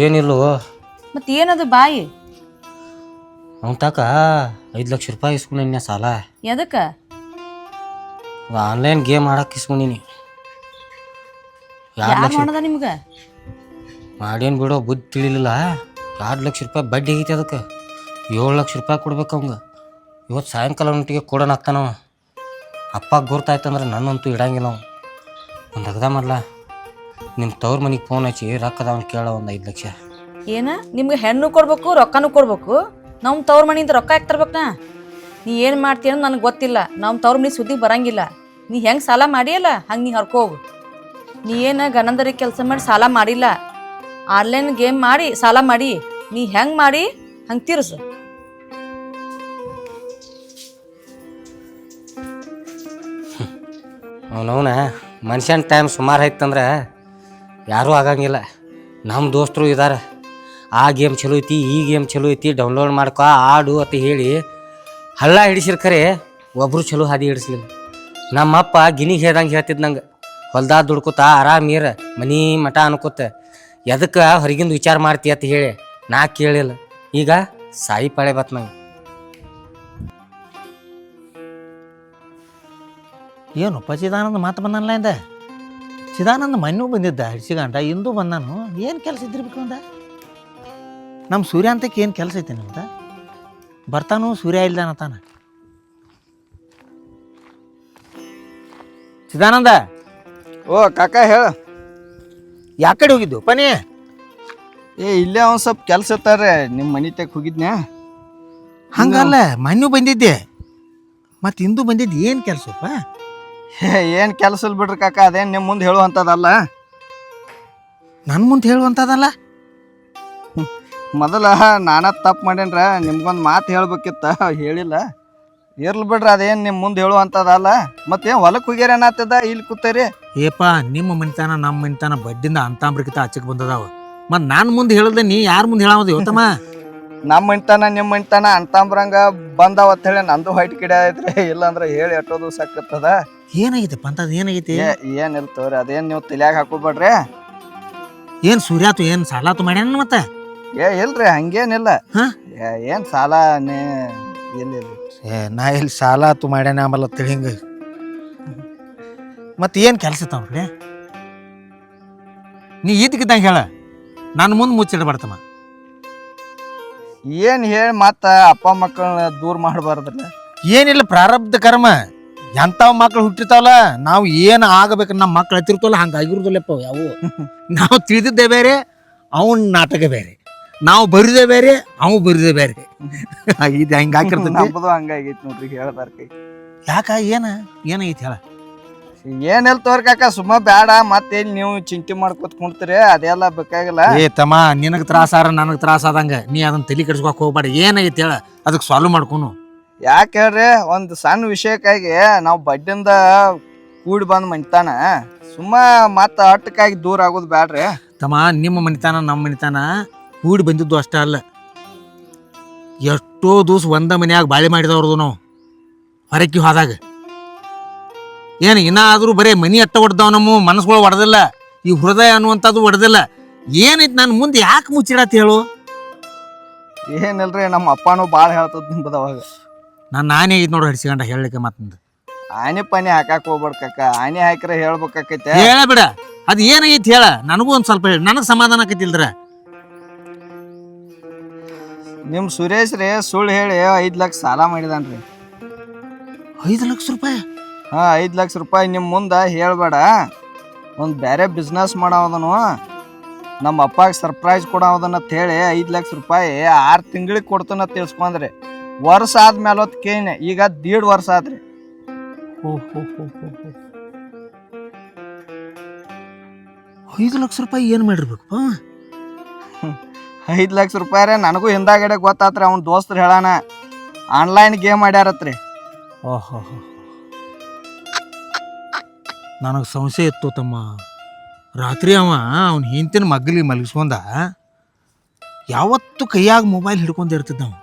ಏನಿಲ್ಲೋ ಮತ್ತೆ ಏನದು ಬಾಯಿ? ಅವನ್ ತಾಕ 5 ಲಕ್ಷ ರೂಪಾಯಿ ಇಸ್ಕೊಂಡಿ ಸಾಲ. ಎದಕ್ಕ? ಆನ್ಲೈನ್ ಗೇಮ್ ಆಡಕ್ಕೆ ಇಸ್ಕೊಂಡಿನಿ. ಯಾರು ಮಾಡೋದ ನಿಮ್ಗ? ಮಾಡೇನು ಬಿಡೋ ಬುದ್ಧಿ ತಿಳಿಲಿಲ್ಲ. 2 ಲಕ್ಷ ರೂಪಾಯಿ ಬಡ್ಡಿ ಆಗೈತಿ ಅದಕ್ಕೆ. 7 ಲಕ್ಷ ರೂಪಾಯಿ ಕೊಡ್ಬೇಕು ಅವಂಗ. ಇವತ್ತು ಸಾಯಂಕಾಲ ಉಂಟಿಗೆ ಕೊಡೋಣ ಆಗ್ತಾನವ. ಅಪ್ಪ ಗುರ್ತಾಯ್ತಂದ್ರೆ ನನ್ನಂತೂ ಇಡಂಗಿಲ್ಲ ನಾವು. ಒಂದು ಅಗದ ಮಾಡಲ, ನಿಮ್ಮ ತವ್ರ ಮನೆಗೆ ಫೋನ್ ಹಚ್ಚಿ ರೊಕ್ಕದವನ್ ಕೇಳ ಒಂದು 5 ಲಕ್ಷ. ಏನ ನಿಮ್ಗೆ ಹೆಣ್ಣು ಕೊಡ್ಬೇಕು ರೊಕ್ಕನೂ ಕೊಡ್ಬೇಕು? ನಮ್ಮ ತವ್ರ ಮನಿಯಿಂದ ರೊಕ್ಕ ಯಾಕೆ ತರ್ಬೇಕನಾ? ನೀ ಏನು ಮಾಡ್ತೀಯ ಅನ್ನೋದು ನನಗೆ ಗೊತ್ತಿಲ್ಲ. ನಮ್ಮ ತವ್ರ ಮನೆ ಸುದ್ದಿಗೆ ಬರಂಗಿಲ್ಲ. ನೀ ಹೆಂಗೆ ಸಾಲ ಮಾಡಿಯಲ್ಲ ಹಂಗೆ ನೀ ಹರ್ಕೋಗು. ನೀ ಏನು ಗನಂದರಿ ಕೆಲಸ ಮಾಡಿ ಸಾಲ ಮಾಡಿಲ್ಲ, ಆನ್ಲೈನ್ ಗೇಮ್ ಮಾಡಿ ಸಾಲ ಮಾಡಿ. ನೀ ಹೆಂಗೆ ಮಾಡಿ ಹಂಗೆ ತೀರ್ಸು. ಅವನವನ ಮನುಷ್ಯನ ಟೈಮ್ ಸುಮಾರು ಆಯ್ತಂದ್ರೆ ಯಾರೂ ಆಗಂಗಿಲ್ಲ. ನಮ್ಮ ದೋಸ್ತರು ಇದ್ದಾರೆ, ಆ ಗೇಮ್ ಚಲೋ ಐತಿ ಈ ಗೇಮ್ ಚಲೋ ಐತಿ ಡೌನ್ಲೋಡ್ ಮಾಡ್ಕೊ ಆಡು ಅಂತ ಹೇಳಿ ಹಳ್ಳ ಹಿಡಿಸಿರ್ಕರೆ ಒಬ್ಬರು ಚಲೋ ಹಾದಿ ಹಿಡಿಸ್ಲಿಲ್ಲ. ನಮ್ಮಪ್ಪ ಗಿನಿಗೆ ಹೇಳ್ದಂಗೆ ಹೇಳ್ತಿದ್ ನಂಗೆ, ಹೊಲ್ದಾಗ ದುಡ್ಕೋತ ಆರಾಮ್ ನೀರ ಮನಿ ಮಠ ಅನ್ಕೋತ ಎದಕ್ಕೆ ಹೊರಗಿಂದ ವಿಚಾರ ಮಾಡ್ತಿ ಅಂತ ಹೇಳಿ ನಾ ಕೇಳಿಲ್ಲ. ಈಗ ಸಾಯಿ ಪಾಳೆ ಬತ್ ನಂಗೆ. ಏನಪ್ಪ ಚಿದಾನಂದ ಮಾತು ಬಂದಲ್ಲ ಇಂದ? ಚಿದಾನಂದ ಮಣ್ಣು ಬಂದಿದ್ದ ಹಿಡ್ಸಿಗಂಟ, ಇಂದು ಬಂದಾನು. ಏನು ಕೆಲಸ ಇದ್ದಿರ್ಬೇಕು ಅಂದ? ನಮ್ಮ ಸೂರ್ಯ ಅಂತಕ್ಕೆ ಏನು ಕೆಲಸ ಐತೆ ನಿಮ್ದು? ಬರ್ತಾನು ಸೂರ್ಯ ಇಲ್ದಾನತಾನ. ಚಿದಾನಂದ. ಓ ಕಾಕ ಹೇಳ. ಯಾಕಡೆ ಹೋಗಿದ್ದು ಪನಿ? ಇಲ್ಲೇ ಒಂದ್ ಸ್ವಲ್ಪ ಕೆಲ್ಸ ಇರ್ತಾರೆ, ನಿಮ್ಮ ಮನಿ ತೆಗ್ ಹೋಗಿದ್ನ್ಯಾ. ಹಂಗಲ್ಲ, ಮಣ್ಣು ಬಂದಿದ್ದೆ ಮತ್ತೆ ಇಂದು ಬಂದಿದ್ದು. ಏನು ಕೆಲಸಪ್ಪ? ಏನ್ ಕೆಲಸ ಇಲ್ಲ ಬಿಡ್ರಿ ಕಾಕ, ಅದೇನ್ ನಿಮ್ ಮುಂದೆ ಹೇಳುವಂಥದ್ದಲ್ಲ. ನನ್ನ ಮುಂದೆ ಹೇಳುವಂಥದ್ದಲ್ಲ? ಮೊದಲ ನಾನ ತಪ್ಪು ಮಾಡೇನ್ರ, ನಿಮ್ಗೊಂದು ಮಾತು ಹೇಳ್ಬೇಕಿತ್ತ, ಹೇಳಿಲ್ಲ. ಇರ್ಲಿ ಬಿಡ್ರಿ, ಅದೇನು ನಿಮ್ಮ ಮುಂದೆ ಹೇಳುವಂಥದ್ದಲ್ಲ. ಮತ್ತೇನು ಹೊಲಕ್ಕೆ ಹೋಗ್ಯಾರ ಏನಾಗ್ತದ ಇಲ್ಲಿ ಕೂತೇರಿ? ಏಪ ನಿಮ್ಮ ಮನಿತಾನ ನಮ್ಮ ಮನಿತಾನ ಬಡ್ಡಿಂದ ಅಂತಾಂಬ್ರಿಕಿತ ಹಚ್ಚಕ್ಕೆ ಬಂದದಾವ. ಮತ್ತು ನಾನು ಮುಂದೆ ಹೇಳ್ದೆ ನೀ ಯಾರ ಮುಂದೆ ಹೇಳೋದು ಇವತ್ತಮ್ಮ? ನಮ್ಮ ಮನಿತಾನ ನಿಮ್ಮ ಮನಿತಾನ ಅಂತಾಂಬ್ರಂಗ ಬಂದಾವತ್ ಹೇಳಿ ನಂದು ಹೊಯ್ಟ್ ಕಿಡ ಐತ್ರಿ. ಇಲ್ಲಾಂದ್ರೆ ಹೇಳಿ ಎಟ್ಟೋದು ಸಾಕತ್ತದ. ಏನಾಗೈತಪ್ಪ ಅಂತದ್? ಏನೈತಿ? ಏನಿಲ್ಲ ತೋರಿ, ಅದೇನು ನೀವು ತಲೆಯಾಗ ಹಾಕೋಬೇಡ್ರಿ. ಏನು ಸೂರ್ಯಾತು ಏನು ಸಾಲಾತು ಮಾಡ್ಯಾನ ಮತ್ತೆ? ಇಲ್ರಿ ಹಂಗೇನಿಲ್ಲ. ಏನ್ ಸಾಲ ಇಲ್ಲ. ನಾ ಇಲ್ಲಿ ಸಾಲಾತು ಮಾಡ್ಯಾನ ಆಮೇಲೆ ತಿಳಿ ಹಿಂಗ. ಮತ್ತೆ ಏನು ಕೆಲಸ ಇತ್ತಾವ್ರಿ? ನೀ ಇದ್ದಕ್ಕಿದ್ದಂಗೆ ಹೇಳ, ನಾನು ಮುಂದೆ ಮುಚ್ಚಿಡಬಾರ್ದಮ್ಮ. ಏನ್ ಹೇಳಿ ಮತ್ತ ಅಪ್ಪ ಮಕ್ಕಳನ್ನ ದೂರ ಮಾಡಬಾರ್ದಲ್ಲ. ಏನಿಲ್ಲ, ಪ್ರಾರಬ್ಧ ಕರ್ಮ. ಎಂಥವ್ ಮಕ್ಳು ಹುಟ್ಟಿರ್ತಾವಲ್ಲ, ನಾವು ಏನು ಆಗಬೇಕು ನಮ್ಮ ಮಕ್ಳು ಹತ್ತಿರ್ತಾವಲ್ಲ ಹಂಗೆ ಆಗಿರೋದಿಲ್ಲಪ್ಪ ಯಾವು. ನಾವು ತಿಳಿದಿದ್ದೇ ಬೇರೆ, ಅವನ ನಾಟಕ ಬೇರೆ. ನಾವು ಬರಿದೆ ಬೇರೆ ಅವು ಬರಿದೆ ಬೇರೆ ಇದು ಹಿಂಗೆ ಹಾಕಿರ್ತೈತಿ. ನಮ್ಮದು ಹಂಗಾಗೈತಿ ನೋಡ್ರಿ ಹೇಳ್ದಾರ ಕೈ. ಯಾಕ ಏನಾಗೈತಿ ಹೇಳ. ಏನೆಲ್ಲ ತೋರ್ ಕಾಕ ಸುಮ್ಮ ಬ್ಯಾಡ ಮತ್ತೇನ್ ನೀವು ಚಿಂತೆ ಮಾಡ್ಕೊತ ಕುಂತ್ರಿ ಅದೆಲ್ಲ ಬೇಕಾಗಿಲ್ಲ. ಏ ತಮ್ಮ ನಿನಗೆ ತ್ರಾಸಾರ ನನಗೆ ತ್ರಾಸ ಆದಂಗ ನೀ ಅದನ್ನ ತಲೆ ಕೆಡ್ಸ್ಕೊಕ್ ಹೋಗ್ಬೇಡ. ಏನಾಗೈತಿ ಹೇಳ, ಅದಕ್ಕೆ ಸಾಲ್ವ್ ಮಾಡ್ಕೊನು. ಯಾಕೆ ಹೇಳ್ರಿ ಒಂದು ಸಣ್ಣ ವಿಷಯಕ್ಕಾಗಿ ನಾವು ಬಡ್ಡಿಂದ ಕೂಡಿ ಬಂದ್ ಮಂತಾನ ಸುಮ್ಮ ಮತ್ತ ಅಟ್ಟಕ್ಕಾಗಿ ದೂರ ಆಗೋದು ಬ್ಯಾಡ್ರಿ. ತಮ್ಮ ನಿಮ್ಮ ಮನಿತಾನ ನಮ್ಮ ಮನಿತಾನ ಕೂಡಿ ಬಂದಿದ್ದು ಅಷ್ಟೇ ಅಲ್ಲ, ಎಷ್ಟೋ ದಿವಸ ಒಂದ ಮನ್ಯಾಗ ಬಾಳೆ ಮಾಡಿದವ್ರದು ನಾವು ಹೊರಕಿ ಹೋದಾಗ. ಏನು ಇನ್ನಾದ್ರೂ ಬರೀ ಮನಿ ಅಟ್ಟ ಹೊಡೆದವ್, ನಮ್ಮ ಮನಸ್ಸುಗಳು ಹೊಡೆದಿಲ್ಲ, ಈ ಹೃದಯ ಅನ್ನುವಂಥದ್ದು ಹೊಡೆದಿಲ್ಲ. ಏನೈತಿ ನಾನು ಮುಂದೆ ಯಾಕೆ ಮುಚ್ಚಿಡತ್ ಹೇಳು. ಏನಿಲ್ರಿ ನಮ್ಮ ಅಪ್ಪನೂ ಭಾಳ ಹೇಳ್ತದ ನಿಂಬದ ಅವಾಗ. ನಾನೇ ಐತ್ ನೋಡು ಹಡಿಸಿಕೊಂಡ ಹೇಳಲಿಕ್ಕೆ ಮತ್ತೊಂದು ಆನೆ ಪಾನಿ ಹಾಕಾಕ್ ಹೋಗ್ಬೇಡ ಕಾಕ. ಆನೆ ಹಾಕಿರ ಹೇಳ್ಬೇಕಾಕೈತೆ. ಹೇಳ ಬಿಡ, ಅದು ಏನೈತಿ ಹೇಳ, ನನಗೂ ಒಂದ್ ಸ್ವಲ್ಪ ಹೇಳಿ, ನನಗೆ ಸಮಾಧಾನ ಆಕೈತಿಲ್ದ್ರ. ನಿಮ್ ಸುರೇಶ್ ರೀ ಸುಳ್ಳು ಹೇಳಿ 5 ಲಕ್ಷ ಸಾಲ ಮಾಡಿದಾನ್ರಿ. 5 ಲಕ್ಷ ರೂಪಾಯಿ? 5 ಲಕ್ಷ ರೂಪಾಯಿ ನಿಮ್ಮ ಮುಂದೆ ಹೇಳ್ಬೇಡ. ಒಂದು ಬೇರೆ ಬಿಸ್ನೆಸ್ ಮಾಡೋದನು, ನಮ್ಮ ಅಪ್ಪಗೆ ಸರ್ಪ್ರೈಸ್ ಕೊಡೋದನ್ನಂತ ಹೇಳಿ 5 ಲಕ್ಷ ರೂಪಾಯಿ 6 ತಿಂಗಳಿಗೆ ಕೊಡ್ತಾನ ತಿಳ್ಸ್ಕೊಂಡ್ರಿ. ವರ್ಷ ಆದ್ಮೇಲೆ ಹೊತ್ತು ಕೇಳಿ ಈಗ 1.5 ವರ್ಷ ಆದ್ರಿ. 5 ಲಕ್ಷ ರೂಪಾಯಿ ಏನು ಮಾಡಿರ್ಬೇಕಪ್ಪ? 5 ಲಕ್ಷ ರೂಪಾಯಿ ರೀ ನನಗೂ ಹಿಂದಾಗಡೆ ಗೊತ್ತಾತ್ರಿ. ಅವ್ನ ದೋಸ್ತರು ಹೇಳಾನ ಆನ್ಲೈನ್ ಗೇಮ್ ಆಡ್ಯಾರತ್ರಿ. ಓಹೋ, ನನಗೆ ಸಂಶಯ ಇತ್ತು ತಮ್ಮ. ರಾತ್ರಿ ಅವ್ನ ಹೆಂಡತಿನ ಮಗ್ಲಿಗೆ ಮಲಗಿಸ್ಕೊಂಡ ಯಾವತ್ತು ಕೈಯಾಗ ಮೊಬೈಲ್ ಹಿಡ್ಕೊಂಡಿರ್ತಿದ್ದ ನಾವು.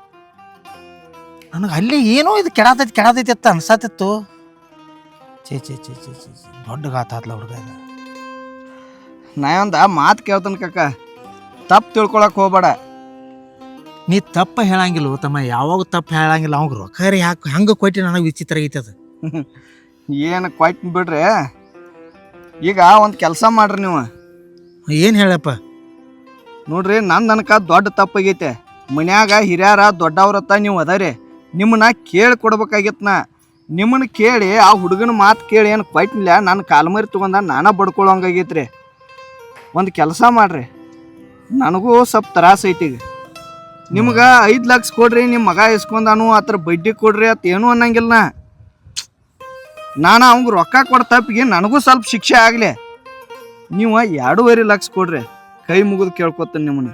ನನಗೆ ಅಲ್ಲಿ ಏನೋ ಇದು ಕೆಡತೈತಿ ಅಂತ ಅನ್ಸತ್ತಿತ್ತು. ಚೇ ದೊಡ್ಡ ಗಾತಾತ್ಲ ಹುಡುಗ. ನಾ ಒಂದು ಮಾತು ಕೇಳ್ತಾನೆ ಕಾಕ, ತಪ್ಪು ತಿಳ್ಕೊಳಕ್ ಹೋಗ್ಬೇಡ. ನೀ ತಪ್ಪ ಹೇಳಂಗಿಲ್ಲ ತಮ್ಮ, ಯಾವಾಗ ತಪ್ಪು ಹೇಳಂಗಿಲ್ಲ. ಅವಾಗ ರೊಕ್ಕ ಯಾಕೆ ಹಂಗೆ ಕೊಟ್ಟು ನನಗೆ ವಿಚಿತ್ರ ಐತೆ ಅದು. ಏನು ಕೊಟ್ಟು ಬಿಡ್ರಿ. ಈಗ ಒಂದು ಕೆಲಸ ಮಾಡ್ರಿ ನೀವು. ಏನು ಹೇಳಪ್ಪ? ನೋಡ್ರಿ ನನಕ ದೊಡ್ಡ ತಪ್ಪಾಗೈತೆ. ಮನ್ಯಾಗ ಹಿರಿಯರ ದೊಡ್ಡವ್ರತ್ತ ನೀವು ಅದರಿ, ನಿಮ್ಮನ್ನ ಕೇಳಿ ಕೊಡ್ಬೇಕಾಗಿತ್ತು. ನಿಮ್ಮನ್ನ ಕೇಳಿ ಆ ಹುಡುಗನ ಮಾತು ಕೇಳಿ ಏನು ಕೊಟ್ಟಿಲ್ಲ, ನನ್ನ ಕಾಲ್ಮರಿ ತೊಗೊಂಡ ನಾನ ಬಡ್ಕೊಳ್ಳೋಂಗಾಗೈತ್ರಿ. ಒಂದು ಕೆಲಸ ಮಾಡ್ರಿ, ನನಗೂ ಸ್ವಲ್ಪ ತ್ರಾಸ ಐತಿ. ಈಗ ನಿಮ್ಗೆ 5 ಲಕ್ಷ ಕೊಡ್ರಿ, ನಿಮ್ಮ ಮಗ ಇಸ್ಕೊಂಡಾನು ಅದ್ರ ಬಡ್ಡಿ ಕೊಡ್ರಿ ಅತ್ ಏನೂ ಅನ್ನಂಗಿಲ್ಲ. ನಾನು ಅವಂಗೆ ರೊಕ್ಕ ಕೊಡ ತಪ್ಪಿಗೆ ನನಗೂ ಸ್ವಲ್ಪ ಶಿಕ್ಷೆ ಆಗಲಿ. ನೀವು 2.5 ಲಕ್ಷ ಕೊಡ್ರಿ, ಕೈ ಮುಗಿದು ಕೇಳ್ಕೊತೀನಿ ನಿಮ್ಮನ್ನ.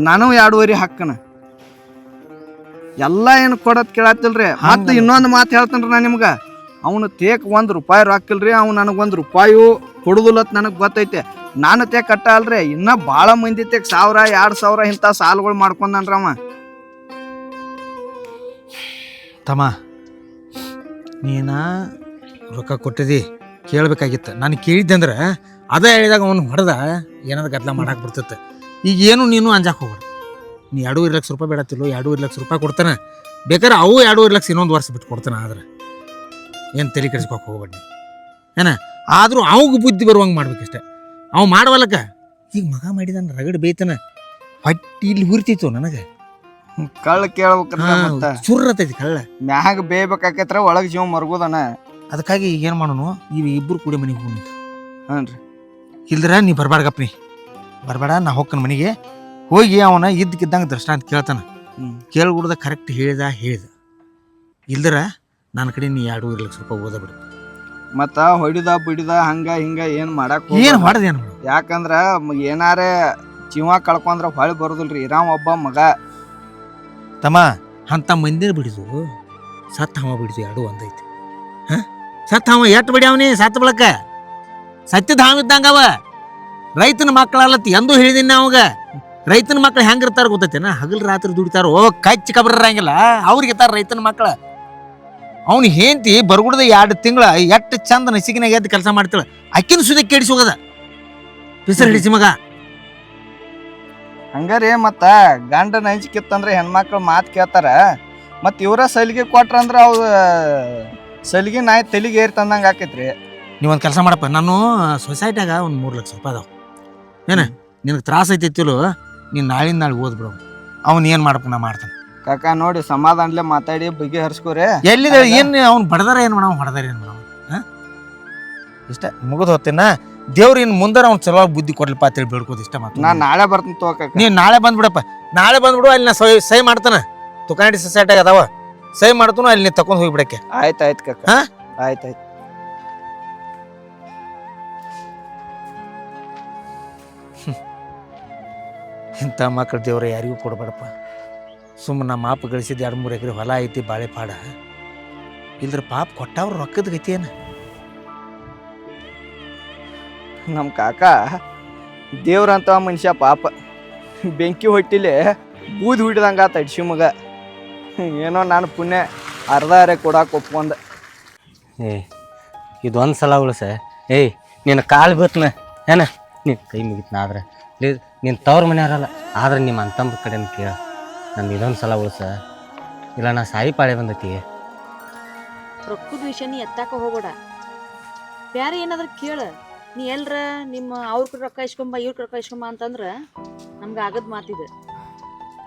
ನಾನು 2.5 ಹಾಕನ ಎಲ್ಲ ಏನು ಕೊಡೋದು ಕೇಳತ್ತಿಲ್ರಿ. ಮತ್ತೆ ಇನ್ನೊಂದು ಮಾತು ಹೇಳ್ತೇನ್ರಿ ನಾನು ನಿಮ್ಗೆ, ಅವನು ತೇಕ್ 1 ರೂಪಾಯಿ ರೊಕ್ಕಿಲ್ರಿ. ಅವ್ನು ನನಗೆ 1 ರೂಪಾಯಿ ಕೊಡುದಿಲ್ಲತ್ ನನಗೆ ಗೊತ್ತೈತೆ. ನಾನು ತೇಕ್ ಕಟ್ಟ ಅಲ್ರಿ, ಇನ್ನೂ ಭಾಳ ಮಂದಿ ತೇಕ್ 1000 2,000 ಇಂಥ ಸಾಲುಗಳು ಮಾಡ್ಕೊಂಡನ್ರಿ ಅವ. ತಮ್ಮ ನೀನ ರೊಕ್ಕ ಕೊಟ್ಟಿದ್ದಿ ಕೇಳಬೇಕಾಗಿತ್ತು. ನಾನು ಕೇಳಿದ್ದೆ ಅಂದ್ರೆ ಅದೇ ಹೇಳಿದಾಗ ಅವ್ನು ಹೊಡೆದ ಏನಾದ್ರು ಗದ್ದಲ ಮಾಡಕ್ಕೆ ಬರ್ತಿತ್ತು. ಈಗ ಏನು ನೀನು ಅಂಜಾಕೆ ಹೋಗ್ಬೇಡ. ನೀ 2.5 ಲಕ್ಷ ರೂಪಾಯಿ ಬೇಡತ್ತಿಲ್ಲೋ, 2.5 ಲಕ್ಷ ರೂಪಾಯಿ ಕೊಡ್ತಾನೆ. ಬೇಕಾದ್ರೆ ಅವು 2.5 ಲಕ್ಷ ಇನ್ನೊಂದು ವರ್ಷ ಬಿಟ್ಟು ಕೊಡ್ತಾನೆ. ಆದ್ರೆ ಏನು ತಲೆ ಕೆಡಿಸ್ಕೊಕ್ಕೆ ಹೋಗ್ಬೇಡ ನೀ. ಏನ ಆದರೂ ಅವಾಗ ಬುದ್ಧಿ ಬರುವಂಗೆ ಮಾಡ್ಬೇಕಷ್ಟೆ. ಅವು ಮಾಡವಲ್ಲಕ್ಕ ಈಗ ಮಗ ಮಾಡಿದಾನ ರಗಡ್ ಬೇಯ್ತಾನ, ಹೊಟ್ಟಿ ಇಲ್ಲಿ ಹುರಿತಿತ್ತು ನನಗೆ. ಕಳ್ಳ ಕೇಳ್ಬೇಕ್ರ ಸುರ್ರತೈತಿ ಕಳ್ಳ. ಮ್ಯಾಗ ಬೇಯ್ಬೇಕಾಕೈತ್ರ ಒಳಗೆ ಜೀವ ಮರ್ಗೋದನ. ಅದಕ್ಕಾಗಿ ಈಗ ಏನು ಮಾಡೋನು, ಇವು ಇಬ್ಬರು ಕೂಡಿ ಮನೆಗೆ ಹೋಗಿ. ಹಾಂ ರೀ. ಇಲ್ದ್ರ ನೀ ಬರ್ಬಾರ್ಗಪ್ಪ, ನೀ ಬರ್ಬೇಡ. ನಾ ಹೋಗ್ಕನ ಮನೆಗೆ ಹೋಗಿ ಅವನ ಇದ್ದಕ್ಕಿದ್ದಂಗೆ ದರ್ಶನ ಕೇಳ್ತಾನೆ. ಕೇಳ್ಬಿಡ್ದ ಕರೆಕ್ಟ್ ಹೇಳ್ದ ಇಲ್ದ್ರ ನನ್ನ ಕಡೆ ನೀ 2.5 ಲಕ್ಷ ರೂಪಾಯಿ ಓದ ಬಿಡು. ಮತ್ತ ಹೊಡಿದ ಬಿಡಿದ ಹಂಗ ಹಿಂಗ ಏನ್ ಮಾಡಕ್ ಏನು ಹೊಡೆದೇನು. ಯಾಕಂದ್ರ ಏನಾರೇ ಜೀವ ಕಳ್ಕೊಂಡ್ರ ಹೊಳಿ ಬರೋದಿಲ್ರಿ. ಇರಾಮ್ ಒಬ್ಬ ಮಗ ತಮ್ಮ ಅಂತ ಮಂದಿರ ಬಿಡಿದು ಸತ್ತ ಹವ ಬಿಡಿದು 2 ಒಂದೈತಿ. ಸತ್ತ ಹವ ಎಟ್ಟು ಬಿಡಿ ಅವನಿ ಸತ್ತ ಬಳಕ ಸತ್ಯದ ಹಾವಿದ್ದಂಗ ಅವ. ರೈತನ ಮಕ್ಕಳಲ್ಲತ್ತ ಎಂದೂ ಹೇಳಿದೀನಿ ಅವಾಗ. ರೈತನ ಮಕ್ಳು ಹೆಂಗಿರ್ತಾರ ಗೊತ್ತೈತೇನ, ಹಗಲ್ ರಾತ್ರಿ ದುಡಿತಾರೋ, ಕಚ್ಚಿ ಕಬ್ರಂಗಿಲ್ಲ ಅವ್ರಿಗೆ ಇರ್ತಾರ ರೈತನ ಮಕ್ಳ. ಅವ್ನು ಹೆಂಡತಿ ಬರ್ಗುಡ್ದ 2 ತಿಂಗಳ ಎಷ್ಟು ಚಂದ ನಸಿಗಿನಾಗ ಎದ್ದು ಕೆಲಸ ಮಾಡ್ತಾಳ. ಅಕ್ಕಿನ ಸುದ ಕೆಡಿಸಿ ಹೋಗದ ಬಿಸಿಲು ಹಿಡಿಸಿ ಮಗ. ಹಂಗಾರಿ ಮತ್ತ ಗಂಡ ನಂಜಿಕಿತ್ತಂದ್ರ ಹೆಣ್ಮಕ್ಳು ಮಾತು ಕೇಳ್ತಾರ. ಮತ್ ಇವ್ರ ಸಲಿಗೆ ಕೊಟ್ರಂದ್ರ ಅವ್ ಸಲಿಗೆ ನಾಯಿ ತಲಿಗೆ ಏರಿ ತಂದಂಗ ಆಕೈತ್ರಿ. ನೀವೊಂದು ಕೆಲಸ ಮಾಡಪ್ಪ, ನಾನು ಸೊಸೈಟಿಯಾಗ ಒಂದು 3 ಲಕ್ಷ ರೂಪಾಯಿ ಅದಾವ. ಏನ ನಿನಗೆ ತ್ರಾಸ ಐತಿತ್ತಿಲು, ನೀನು ನಾಳೆ ಓದ್ಬಿಡು. ಅವ್ನು ಏನು ಮಾಡಪ್ಪ ನಾ ಮಾಡ್ತಾನೆ. ಕಾಕ ನೋಡಿ ಸಮಾಧಾನಲೆ ಮಾತಾಡಿ ಬಗೆ ಹರಿಸ್ಕೋರಿ. ಎಲ್ಲಿದೆ ಏನು ಅವ್ನು ಬಡದಾರ ಏನು ಮಾಡವ ಹೊಡೆದಾರ ಏನು ಮಾಡವ. ಇಷ್ಟ ಮುಗಿದು ಹೋಗ್ತೀನ. ದೇವ್ರ ಇನ್ನು ಮುಂದೆ ಅವ್ನು ಚಲೋ ಬುದ್ಧಿ ಕೊಡ್ಲಪ್ಪ ಅಂತೇಳಿ ಬೇಡ್ಕೋದು ಇಷ್ಟ ಮಾತು. ನಾ ನಾಳೆ ಬರ್ತೀನಿ ತೋಕ. ನೀನು ನಾಳೆ ಬಂದ್ಬಿಡಪ್ಪ, ನಾಳೆ ಬಂದ್ಬಿಡು. ಅಲ್ಲಿ ನಾ ಸಹಿ ಮಾಡ್ತಾನೆ, ತುಕಾಡಿ ಸೊಸೈಟಿಗೆ ಅದಾವ, ಸಹಿ ಮಾಡ್ತಾನು, ಅಲ್ಲಿ ನೀನು ತಕೊಂಡು ಹೋಗಿಬಿಡಕ್ಕೆ. ಆಯ್ತು ಕಕ್ಕ. ಹಾ ಆಯ್ತು. ಇಂಥ ಮಕ್ಳು ದೇವ್ರ ಯಾರಿಗೂ ಕೊಡ್ಬೇಡಪ್ಪ. ಸುಮ್ಮನೆ ನಮ್ಮ ಮಾಪ ಗಳಿಸಿದ 2-3 ಎಕರೆ ಹೊಲ ಐತಿ, ಬಾಳೆ ಪಾಡ ಇಲ್ದ್ರ ಪಾಪ ಕೊಟ್ಟವ್ರು ರೊಕ್ಕದ ಗತಿ ಏನು? ನಮ್ಮ ಕಾಕ ದೇವ್ರಂತ ಮನುಷ್ಯ ಪಾಪ. ಬೆಂಕಿ ಹೊಟ್ಟಿಲೆ ಬೂದಿ ಹಿಡ್ದಂಗ ತಡ್ಸಿ ಮಗ. ಏನೋ ನಾನು ಪುಣ್ಯ ಅರ್ಧ ಕೊಡಾಕ ಒಪ್ಕೊಂಡ. ಇದೊಂದು ಸಲ ಉಳಿಸ. ನಿನ್ನ ಕಾಲು ಬೀತ್ನ ಏನ, ನೀನು ಕೈ ಮುಗಿತ್ನ. ಆದ್ರೆ ಪ್ಲೀಸ್ ನಿನ್ನ ತವ್ರ ಮನೆಯವರಲ್ಲ, ಆದ್ರೆ ನಿಮ್ಮ ಅಂತಂಬ್ರ ಕಡೆನ ಕೇಳ. ನಾನು ಇದೊಂದು ಸಲ ಉಳಿಸ, ಇಲ್ಲ ನಾ ಸಾಯಿ ಪಾಳೆ ಬಂದೈತಿ. ರೊಕ್ಕದ ವಿಷಯ ನೀ ಎತ್ತಾಕ ಹೋಗ್ಬೇಡ. ಬ್ಯಾರೆ ಏನಾದ್ರು ಕೇಳ. ನೀ ಎಲ್ರ ನಿಮ್ಮ ಅವ್ರ ರೊಕ್ಕ ಇಸ್ಕೊಂಬ, ಇವ್ರ ರೊಕ್ಕ ಇಸ್ಕೊಂಬ ಅಂತಂದ್ರೆ ನಮ್ಗೆ ಆಗದ್ ಮಾತಿದೆ.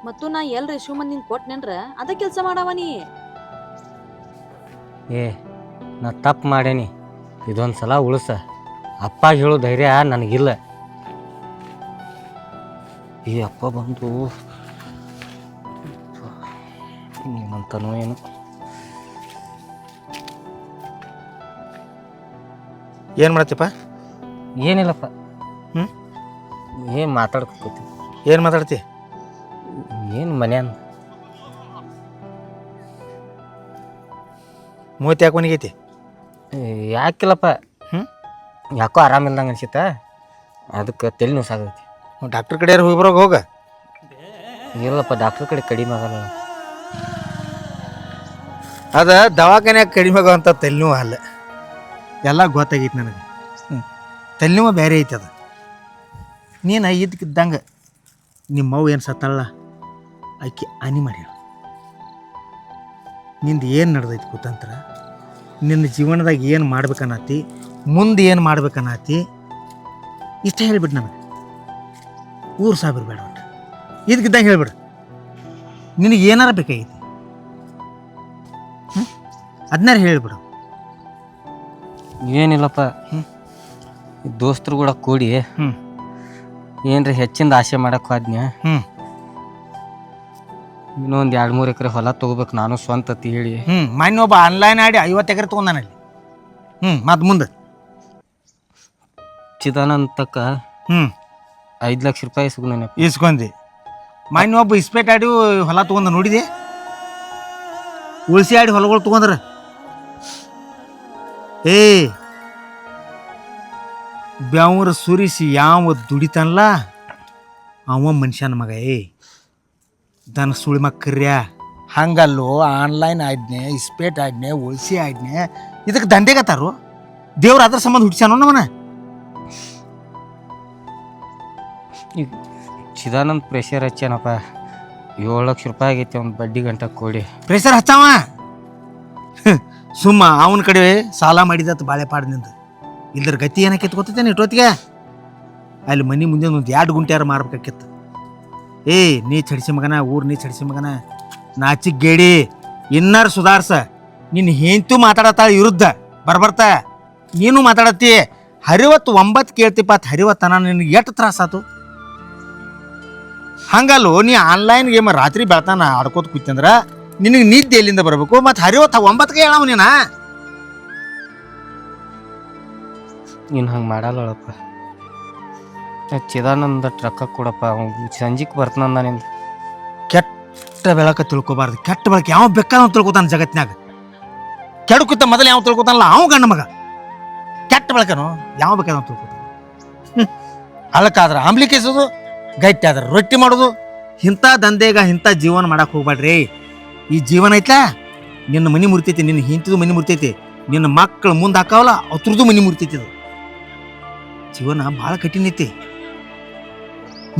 ಮತ್ತು ನಾ ಎಲ್ರ ಇಸ್ಕೊಂಬಂದು ನಿಂಗೆ ಕೊಟ್ಟನೆನ್ರ ಅದ ಕೆಲಸ ಮಾಡವ ನೀ. ನಾ ತಪ್ಪು ಮಾಡೇನಿ, ಇದೊಂದು ಸಲ ಉಳಿಸ. ಅಪ್ಪ ಹೇಳೋ ಧೈರ್ಯ ನನಗಿಲ್ಲ. ಈ ಅಪ್ಪ ಬಂದು ಏನಂತನೋ ಏನು. ಏನು ಮಾಡತ್ತಪ್ಪ? ಏನಿಲ್ಲಪ್ಪ. ಏನು ಮಾತಾಡ್ಕೋತಿ? ಏನು ಮಾತಾಡ್ತಿ? ಏನು ಮನ್ಯಾನ ಮೂವತ್ತು ಯಾಕೆ ಮನೆಗೈತಿ? ಯಾಕಿಲ್ಲಪ್ಪ, ಯಾಕೋ ಆರಾಮಿಲ್ದಂಗೆ ಅನ್ಸಿತ್ತ, ಅದಕ್ಕೆ ತಲೆ ನೋಸಾಗೈತಿ. ಡಾಕ್ಟ್ರ್ ಕಡೆ ಹೋಗಿ ಬರೋಗ ಹೋಗ. ಇಲ್ಲಪ್ಪ, ಡಾಕ್ಟ್ರ್ ಕಡೆ ಕಡಿಮೆ ಆಗಲ್ಲ. ಅದ ದವಾಖಾನ್ಯಾಗ ಕಡಿಮೆ ಆಗೋವಂಥ ತಲೆನೋವು ಅಲ್ಲ, ಎಲ್ಲ ಗೊತ್ತಾಗೈತಿ ನನಗೆ. ತಲೆನೋವು ಬೇರೆ ಐತಿ. ಅದು ನೀನು ಇದ್ದಕ್ಕಿದ್ದಂಗೆ ನಿಮ್ಮವ್ವ ಏನು ಸತ್ತಲ್ಲ, ಆಕೆ ಹಾನಿ ಮಾಡ್ಯಾಳ. ನಿಂದು ಏನು ನಡೆದೈತಿ ಕುತಂತ್ರ, ನಿನ್ನ ಜೀವನದಾಗ ಏನು ಮಾಡ್ಬೇಕನ್ನತಿ, ಮುಂದೆ ಏನು ಮಾಡ್ಬೇಕನ್ನತಿ, ಇಷ್ಟ ಹೇಳ್ಬಿಟ್ಟು ನನಗೆ. ಊರು ಸಾವಿರ ಬೇಡ, ಒಟ್ಟು ಇದಕ್ಕಿದ್ದಂಗೆ ಹೇಳ್ಬಿಡು. ನಿನಗೆ ಏನಾರ ಬೇಕಾಗೈತಿ ಅದನ್ನಾರು ಹೇಳಿಬಿಡು. ಏನಿಲ್ಲಪ್ಪ, ದೋಸ್ತರು ಕೂಡ ಕೂಡಿ ಏನ್ರಿ ಹೆಚ್ಚಿಂದ ಆಸೆ ಮಾಡಕ್ಕೆ ಹೋದ್ನ್ಯ. ಇನ್ನೊಂದು 2-3 ಎಕರೆ ಹೊಲ ತೊಗೋಬೇಕು ನಾನು ಸ್ವಂತತಿ ಹೇಳಿ. ಮೊನ್ನೆ ಒಬ್ಬ ಆನ್ಲೈನ್ ಆಡಿ 50 ಎಕರೆ ತೊಗೊಂಡಾನಲ್ಲಿ. ಮತ್ತು ಮುಂದೆ ಚಿದಾನಂತಕ್ಕ 5 ಲಕ್ಷ ರೂಪಾಯಿ ಇಸ್ಕೊಂಡಿ. ಮೊನ್ನೆ ಒಬ್ಬ ಇಸ್ಪೇಟ್ ಆಡಿ ಹೊಲ ತೊಗೊಂಡ ನೋಡಿದೆ. ಉಳಿಸಿ ಆಡಿ ಹೊಲಗಳು ತೊಗೊಂಡ್ರ ಬೆವ್ರ ಸುರಿಸಿ ಯಾವ ದುಡಿತಾನಲ್ಲ ಅವ ಮನುಷ್ಯನ ಮಗ. ದನ ಸುಳಿ ಮಕ್ಕರ್ಯ ಹಂಗಲ್ಲೋ. ಆನ್ಲೈನ್ ಆಡ್ನೆ, ಇಸ್ಪೇಟ್ ಆಡ್ನೆ, ಉಳಿಸಿ ಆಡ್ನೆ, ಇದಕ್ಕೆ ದಂಧೆಗತ್ತಾರು. ದೇವ್ರ ಅದ್ರ ಸಂಬಂಧ ಹುಡ್ಸ್ಯಾನೋ ನವನ. ಈಗ ಚಿದಾನಂದ ಪ್ರೆಷರ್ ಹಚ್ಚಾನಪ್ಪ. 7 ಲಕ್ಷ ರೂಪಾಯಿ ಆಗೈತಿ ಅವ್ನು ಬಡ್ಡಿ ಗಂಟ ಕೊಡಿ. ಪ್ರೆಷರ್ ಹಚ್ಚಾವ ಸುಮ್ಮ ಅವನ ಕಡೆ ಸಾಲ ಮಾಡಿದತ್ತು ಬಾಳೆಪಾಡ್ನಿಂದ. ಇಲ್ದ್ರ ಗತಿ ಏನಕ್ಕಿತ್ತು ಗೊತ್ತೈತೇನೆ ಇಟ್ಟೊತ್ತಿಗೆ? ಅಲ್ಲಿ ಮನೆ ಮುಂದೆ ಒಂದು 2 ಗುಂಟೆ ಯಾರು ಮಾರ್ಬೇಕಾಕಿತ್ತು. ನೀ ಚಡಿಸಿ ಮಗನ, ಊರು ನೀ ಚಡಿಸಿ ಮಗನ, ನಾಚಿಕ್ ಗೇಡಿ, ಇನ್ನಾರು ಸುಧಾರ್ಸ. ನಿನ್ನ ಹೆಂಡ್ತು ಮಾತಾಡತ್ತಾಳ ವಿರುದ್ಧ ಬರ್ಬರ್ತಾ, ನೀನು ಮಾತಾಡತ್ತಿ. 9 ಕೇಳ್ತಿಪ್ಪ, 9 ನಿನಗೆ ಎಷ್ಟು ತ್ರಾಸಾತು? ಹಂಗಲ್ಲೋ, ನೀ ಆನ್ಲೈನ್ ಗೇಮ್ ರಾತ್ರಿ ಬೆಳ್ತಾನ ಆಡ್ಕೋತ ಕೂತಂದ್ರ ನಿನಗೆ ನಿದ್ದೆ ಎಲ್ಲಿಂದ ಬರಬೇಕು? ಮತ್ತು 9ಕ್ಕೆ ಹೇಳವ ನೀನ. ನೀನು ಹಂಗೆ ಮಾಡಲ್ಲಪ್ಪ. ಚಿದಾನಂದ ರೊಕ್ಕ ಕೊಡಪ್ಪ, ಸಂಜಿಗೆ ಬರ್ತಾನಂದ. ನಿಂದು ಕೆಟ್ಟ ಬೆಳಕ ತಿಳ್ಕೊಬಾರ್ದು. ಕೆಟ್ಟ ಬೆಳಕು ಯಾವ ಬೇಕಾದ ತಿಳ್ಕೊತಾನ ಜಗತ್ನ್ಯಾಗ. ಕೆಡಕುತ್ತ ಮೊದಲು ಯಾವ ತಿಳ್ಕೊತಾನಲ್ಲ ಅವ ಗಂಡ ಮಗ. ಕೆಟ್ಟ ಬೆಳಕನು ಯಾವ ಬೇಕಾದ ತಿಳ್ಕೊತಾನ. ಹಳಕಾದ್ರೆ ಆಂಬ್ಲಿ ಕೇಸೋದು, ಗಟ್ಟಿ ಆದ್ರೆ ರೊಟ್ಟಿ ಮಾಡೋದು. ಇಂಥ ದಂಧೆಗ ಇಂಥ ಜೀವನ ಮಾಡಕ್ಕೆ ಹೋಗ್ಬೇಡ್ರಿ. ಈ ಜೀವನ ಐತ್ಲಾ, ನಿನ್ನ ಮನೆ ಮುರಿತೈತಿ, ನಿನ್ನ ಹಿಂತಿದು ಮನೆ ಮುರಿತೈತಿ, ನಿನ್ನ ಮಕ್ಕಳು ಮುಂದೆ ಹಾಕಾವಲ್ಲ ಅವ್ರದ್ದು ಮನೆ ಮುರಿತೈತಿ. ಅದು ಜೀವನ ಭಾಳ ಕಠಿಣ ಐತಿ.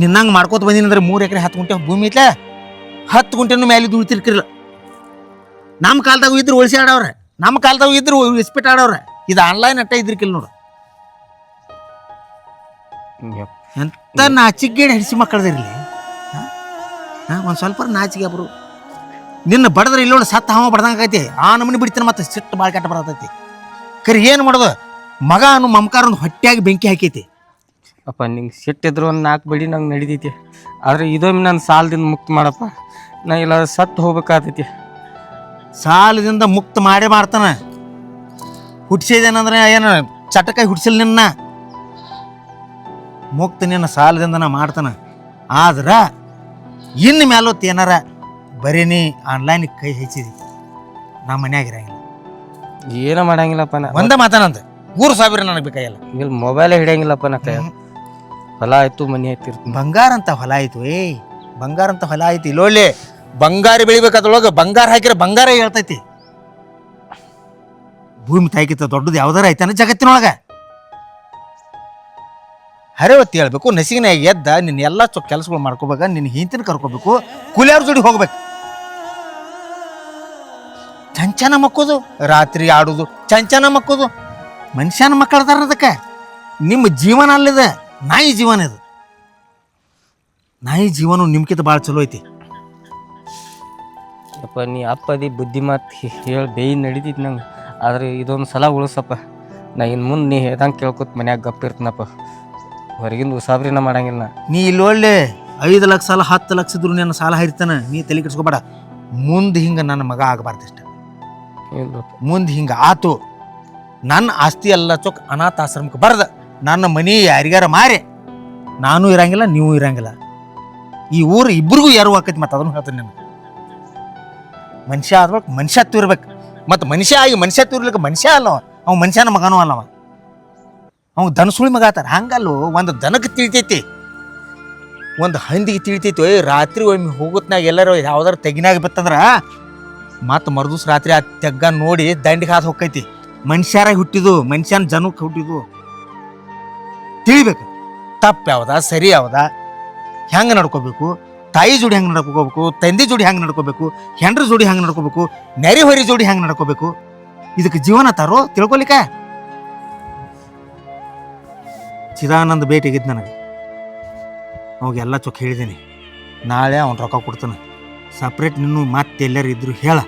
ನಿನ್ನಂಗೆ ಮಾಡ್ಕೋತ ಬಂದಿನಂದ್ರೆ 3 ಎಕರೆ 10 ಗುಂಟೆ ಭೂಮಿ ಐತ್ಲ, 10 ಗುಂಟೆನೂ ಮೇಲೆ ದುಡ್ತಿರ್ಕಿರಲ್ಲ. ನಮ್ಮ ಕಾಲದಾಗ ಇದ್ರು ಉಳಿಸಿ ಆಡವ್ರೆ, ನಮ್ಮ ಕಾಲದಾಗ ಇದ್ರು ಇಸ್ಪೆಟ್ ಆಡವ್ರೆ. ಇದು ಆನ್ಲೈನ್ ಅಟ್ಟ ಇದ್ರಿಕಿಲ್ಲ ನೋಡು. ಎಂತ ನಾಚಿಗೇಡಿ ಹಡಿಸಿ ಮಕ್ಕಳದಿರಲಿ. ಒಂದು ಸ್ವಲ್ಪ ನಾಚಿಗೆ ಬರು. ನಿನ್ನ ಬಡದ್ರೆ ಇಲ್ಲಿ ನೋಡಿ ಸತ್ತ ಹಾವ ಬಡ್ದಂಗೈತಿ. ಆ ನಮ್ಮನೆ ಬಿಡ್ತಾನೆ, ಮತ್ತೆ ಸಿಟ್ಟು ಭಾಳ ಕೆಟ್ಟ ಬರತೈತಿ. ಕರಿ ಏನು ಮಾಡೋದು? ಮಗ ಅನ್ನೋ ಮಮಕಾರ ಒಂದು ಹೊಟ್ಟೆಯಾಗಿ ಬೆಂಕಿ ಹಾಕೈತಿ. ಅಪ್ಪ ನಿಂಗೆ ಸಿಟ್ಟಿದ್ರು ಒಂದು 4 ಬಡಿ ನಂಗೆ ನಡಿತೈತಿ. ಆದ್ರೆ ಇದೊಮ್ಮೆ ನನ್ನ ಸಾಲದಿಂದ ಮುಕ್ತ ಮಾಡಪ್ಪ. ನಾ ಇಲ್ಲ ಸತ್ತು ಹೋಗ್ಬೇಕಾಗ್ತೈತಿ. ಸಾಲದಿಂದ ಮುಕ್ತ ಮಾಡೇ ಮಾಡ್ತಾನ. ಹುಟ್ಟಿಸಿದೇನಂದ್ರೆ ಏನು ಚಟಕಾಯಿ ಹುಟ್ಟಿಸಿಲ್ಲ ನಿನ್ನ. ಮುಕ್ತ ನಿನ್ನ ಸಾಲದಿಂದ ನಾ ಮಾಡ್ತಾನ. ಆದ್ರೆ ಇನ್ನು ಮೇಲೊತ್ತು ಏನಾರ ಬರೀ ನೀ ಆನ್ಲೈನಿಗೆ ಕೈ ಹೆಚ್ಚಿದಿ ನಾ ಮನ್ಯಾಗ ಇರಂಗಿಲ್ಲ. ಏನೋ ಮಾಡಂಗಿಲ್ಲಪ್ಪ ನಾ. ಒಂದೇ ಮಾತಾನಂತ 3,000 ನನಗೆ ಬೇಕಾಗಿಲ್ಲ. ಇಲ್ಲಿ ಮೊಬೈಲೇ ಹಿಡಿಯಂಗಿಲ್ಲಪ್ಪ ನಾ ಕೈ. ಹೊಲ ಆಯ್ತು ಮನೆ ಆಯ್ತಿರ್ತೀನಿ. ಬಂಗಾರ ಅಂತ ಹೊಲ ಆಯ್ತು. ಬಂಗಾರ ಅಂತ ಹೊಲ ಐತಿ. ಇಲ್ಲೊಳ್ಳೆ ಬಂಗಾರ ಬೆಳಿಬೇಕಾದ್ರೊಳಗೆ ಬಂಗಾರ ಹಾಕಿದ್ರೆ ಬಂಗಾರ ಹೇಳ್ತೈತಿ. ಭೂಮಿ ತಾಯ್ಕಿಂತ ದೊಡ್ಡದು ಯಾವ್ದಾರ ಐತಾನ ಜಗತ್ತಿನೊಳಗೆ? ಹರಿವತ್ತಿ ಹೇಳ್ಬೇಕು. ನಸಿಗಿನಾಗ ಎದ್ದ ನಿನ್ನ ಎಲ್ಲ ಕೆಲಸಗಳು ಮಾಡ್ಕೋಬೇಕ. ನಿನ್ನ ಹಿಂತಿನ ಕರ್ಕೋಬೇಕು. ಕೂಲಿಯವ್ರ ಜೋಡಿ ಹೋಗ್ಬೇಕು. ಚಂಚನ ಮಕ್ಕೋದು, ರಾತ್ರಿ ಆಡೋದು, ಚಂಚನ ಮಕ್ಕೋದು. ಮನುಷ್ಯನ ಮಕ್ಕಳದಾರ ಅದಕ್ಕೆ. ನಿಮ್ಮ ಜೀವನ ಅಲ್ಲಿದ. ನಾಯಿ ಜೀವನ ಇದು. ನಾಯಿ ಜೀವನ ನಿಮ್ಕಿಂತ ಭಾಳ ಚಲೋ ಐತಿ. ಅಪ್ಪ ನೀ ಅಪ್ಪದಿ ಬುದ್ಧಿ ಮಾತು ಹೇಳಿ ಬೇಯಿ ನಡೀತೈತಿ ನಂಗೆ. ಆದ್ರೆ ಇದೊಂದು ಸಲ ಉಳಿಸಪ್ಪ. ನಾ ಇನ್ನು ಮುಂದೆ ನೀ ಹೇಳ್ದಂಗೆ ಕೇಳ್ಕೊತ ಮನ್ಯಾಗ ಗಪ್ಪ ಇರ್ತೀನಪ್ಪ. ಹೊರಗಿಂದ ಉಸಾಬ್ರಿನ ಮಾಡಂಗಿಲ್ಲ. ನೀ ಇಲ್ಲೊಳ್ಳೆ 5 ಲಕ್ಷ ಸಾಲ 10 ಲಕ್ಷ ಇದ್ರು ನನ್ನ ಸಾಲ ಹರಿತಾನ. ನೀ ತಲೆ ಕೆಡ್ಸ್ಕೊಬೇಡ. ಮುಂದೆ ಹಿಂಗೆ ನನ್ನ ಮಗ ಆಗಬಾರ್ದು ಇಷ್ಟ. ಮುಂದೆ ಹಿಂಗೆ ಆತು ನನ್ನ ಆಸ್ತಿ ಎಲ್ಲ ಚೊಕ್ ಅನಾಥಾಶ್ರಮಕ್ಕೆ ಬರ್ದ ನನ್ನ ಮನೆ ಯಾರಿಗಾರ ಮಾರಿ ನಾನು ಇರಂಗಿಲ್ಲ, ನೀವು ಇರಂಗಿಲ್ಲ. ಈ ಊರು ಇಬ್ಬರಿಗೂ ಯಾರು ಆಕೈತಿ. ಮತ್ತು ಅದನ್ನು ಹೇಳ್ತೀನಿ ನಾನು. ಮನುಷ್ಯ ಆದ್ಬೇಕು, ಮನುಷ್ಯತ್ವ ಇರ್ಬೇಕು. ಮತ್ತು ಮನುಷ್ಯ ಆಗಿ ಮನುಷ್ಯತ್ವ ಇರ್ಲಿಕ್ಕೆ ಮನುಷ್ಯ ಅಲ್ಲವ. ಅವ ಮನುಷ್ಯನ ಮಗನೂ ಅಲ್ಲವ. ಅವ್ ದನಸುಳಿ ಮಗ ಆತಾರ. ಹಂಗಲ್ಲೋ, ಒಂದು ದನಕ್ಕೆ ತಿಳಿತೈತಿ, ಒಂದು ಹಂದಿಗೆ ತಿಳಿತೈತಿ. ರಾತ್ರಿ ಒಮ್ಮೆ ಹೋಗುತ್ನಾಗ ಎಲ್ಲರೂ ಯಾವ್ದಾರು ತೆಗಿನಾಗ ಬಿತ್ತಂದ್ರ ಮತ್ತು ಮರುದಿವ್ಸ ರಾತ್ರಿ ಆ ತೆಗ್ಗ ನೋಡಿ ದಂಡಿಗೆ ಹಾದು ಹೋಗ್ತೈತಿ. ಮನುಷ್ಯರಾಗಿ ಹುಟ್ಟಿದು, ಮನುಷ್ಯನ ಜನಕ್ಕೆ ಹುಟ್ಟಿದು. ತಿಳಿಬೇಕು ತಪ್ಪು ಯಾವ್ದ ಸರಿ ಯಾವ್ದ, ಹೆಂಗೆ ನಡ್ಕೋಬೇಕು. ತಾಯಿ ಜೋಡಿ ಹೆಂಗೆ ನಡ್ಕೋಬೇಕು, ತಂದೆ ಜೋಡಿ ಹೆಂಗೆ ನಡ್ಕೋಬೇಕು, ಹೆಂಡ್ರ ಜೋಡಿ ಹೆಂಗೆ ನಡ್ಕೋಬೇಕು, ನೆರೆ ಹೊರಿ ಜೋಡಿ ಹೆಂಗೆ ನಡ್ಕೋಬೇಕು. ಇದಕ್ಕೆ ಜೀವನ ತಾರೋ ತಿಳ್ಕೊಲಿಕ್ಕ. ಚಿದಾನಂದ ಭೇಟಿಗಿದ್ದು ನನಗೆ. ಅವಾಗೆಲ್ಲ ಚೊಕ್ಕ ಹೇಳಿದ್ದೀನಿ. ನಾಳೆ ಅವ್ನು ರೊಕ್ಕ ಕೊಡ್ತಾನೆ. ಸಪ್ರೇಟ್ ನಿನ್ನೂ ಮತ್ತೆ ಎಲ್ಲರೂ ಇದ್ರು ಹೇಳ.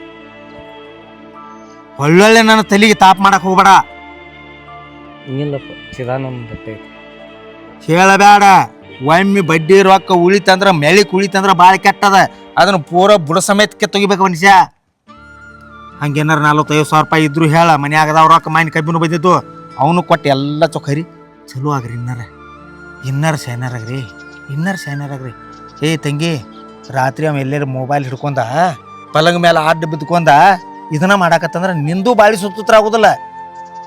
ಒಳ್ಳೊಳ್ಳೆ ನನ್ನ ತಲೆಗೆ ತಾಪ್ ಮಾಡಕ್ಕೆ ಹೋಗ್ಬೇಡ. ಇಲ್ಲಪ್ಪ ಚಿದಾನಂದ ಹೇಳಬೇಡ. ಒಮ್ಮೆ ಬಡ್ಡಿ ರೊಕ್ಕ ಉಳಿತಂದ್ರೆ ಮೆಳಿಕ್ ಉಳಿತಂದ್ರೆ ಭಾಳ ಕೆಟ್ಟದ. ಅದನ್ನು ಪೂರ ಬುಡ ಸಮೇತಕ್ಕೆ ತೆಗಿಬೇಕು ಮನುಷ್ಯ. ಹಂಗೇನಾರು 45,000 ರೂಪಾಯಿ ಇದ್ರು ಹೇಳ. ಮನ್ಯಾಗದವ್ ರೊಕ್ಕ ಮಾಯಿನ ಕಬ್ಬಿನೂ ಬಂದಿದ್ದು ಅವನು ಕೊಟ್ಟು ಎಲ್ಲ ಚೊಕ್ಕರಿ ಚಲೋ ಆಗ್ರಿ. Inner ಶಾನ್ಯಾರಾಗ್ರಿ, inner ಶಾನ್ಯಾರಾಗ್ರಿ. ಏ ತಂಗಿ, ರಾತ್ರಿ ಅವ ಎಲ್ಲರೂ ಮೊಬೈಲ್ ಹಿಡ್ಕೊಂಡ ಪಲಂಗ ಮೇಲೆ ಅಡ್ಡ ಬಿದ್ಕೊಂಡ ಇದನ್ನ ಮಾಡಾಕತ್ತಂದ್ರೆ ನಿಂದು ಬಾಳಿ ಸುತ್ತ ಆಗೋದಿಲ್ಲ,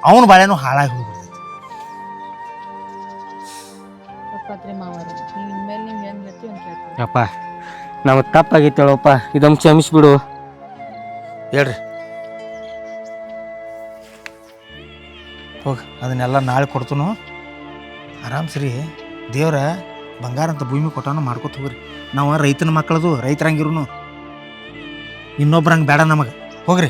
ಅವನ ಬಾಳೆನೂ ಹಾಳಾಗಿ ಹೋಗ್ಬಿಡ್ತೈತಿ. ಅಪ್ಪ ನಮಗೆ ತಪ್ಪಾಗೈತೆ ಹೇಳಪ್ಪ. ಇದೊಂದು ಕ್ಷಮಿಸ್ಬಿಡು. ಹೇಳ್ರಿ ಹೋಗಿ. ಅದನ್ನೆಲ್ಲ ನಾಳೆ ಕೊಡ್ತನು. ಆರಾಮ್ ಸರಿ. ದೇವ್ರ ಬಂಗಾರ ಅಂತ ಭೂಮಿ ಕೊಟ್ಟಾನು ಮಾಡ್ಕೊತ ಹೋಗ್ರಿ. ನಾವು ರೈತನ ಮಕ್ಕಳದು, ರೈತರಂಗಿರು. ಇನ್ನೊಬ್ರಂಗೆ ಬೇಡ ನಮಗೆ. ಹೋಗ್ರಿ.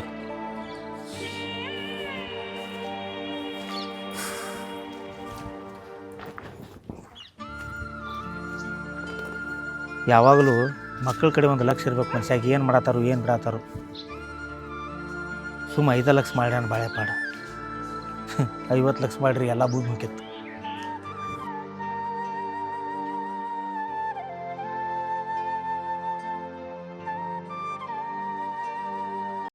ಯಾವಾಗಲೂ ಮಕ್ಕಳ ಕಡೆ ಒಂದು ಲಕ್ಷ ಇರ್ಬೇಕು ಮನುಷ್ಯಾಗ. ಏನು ಮಾಡತ್ತಾರು ಏನು ಬಿಡತ್ತಾರು. ಸುಮ್ಮ 5 ಲಕ್ಷ ಮಾಡ್ಯಾನ ಬಾಳೆ ಪಾಡ. 50 ಲಕ್ಷ ಮಾಡ್ರಿ ಎಲ್ಲ ಭೂಮಿ ಹೋಗಿತ್ತು.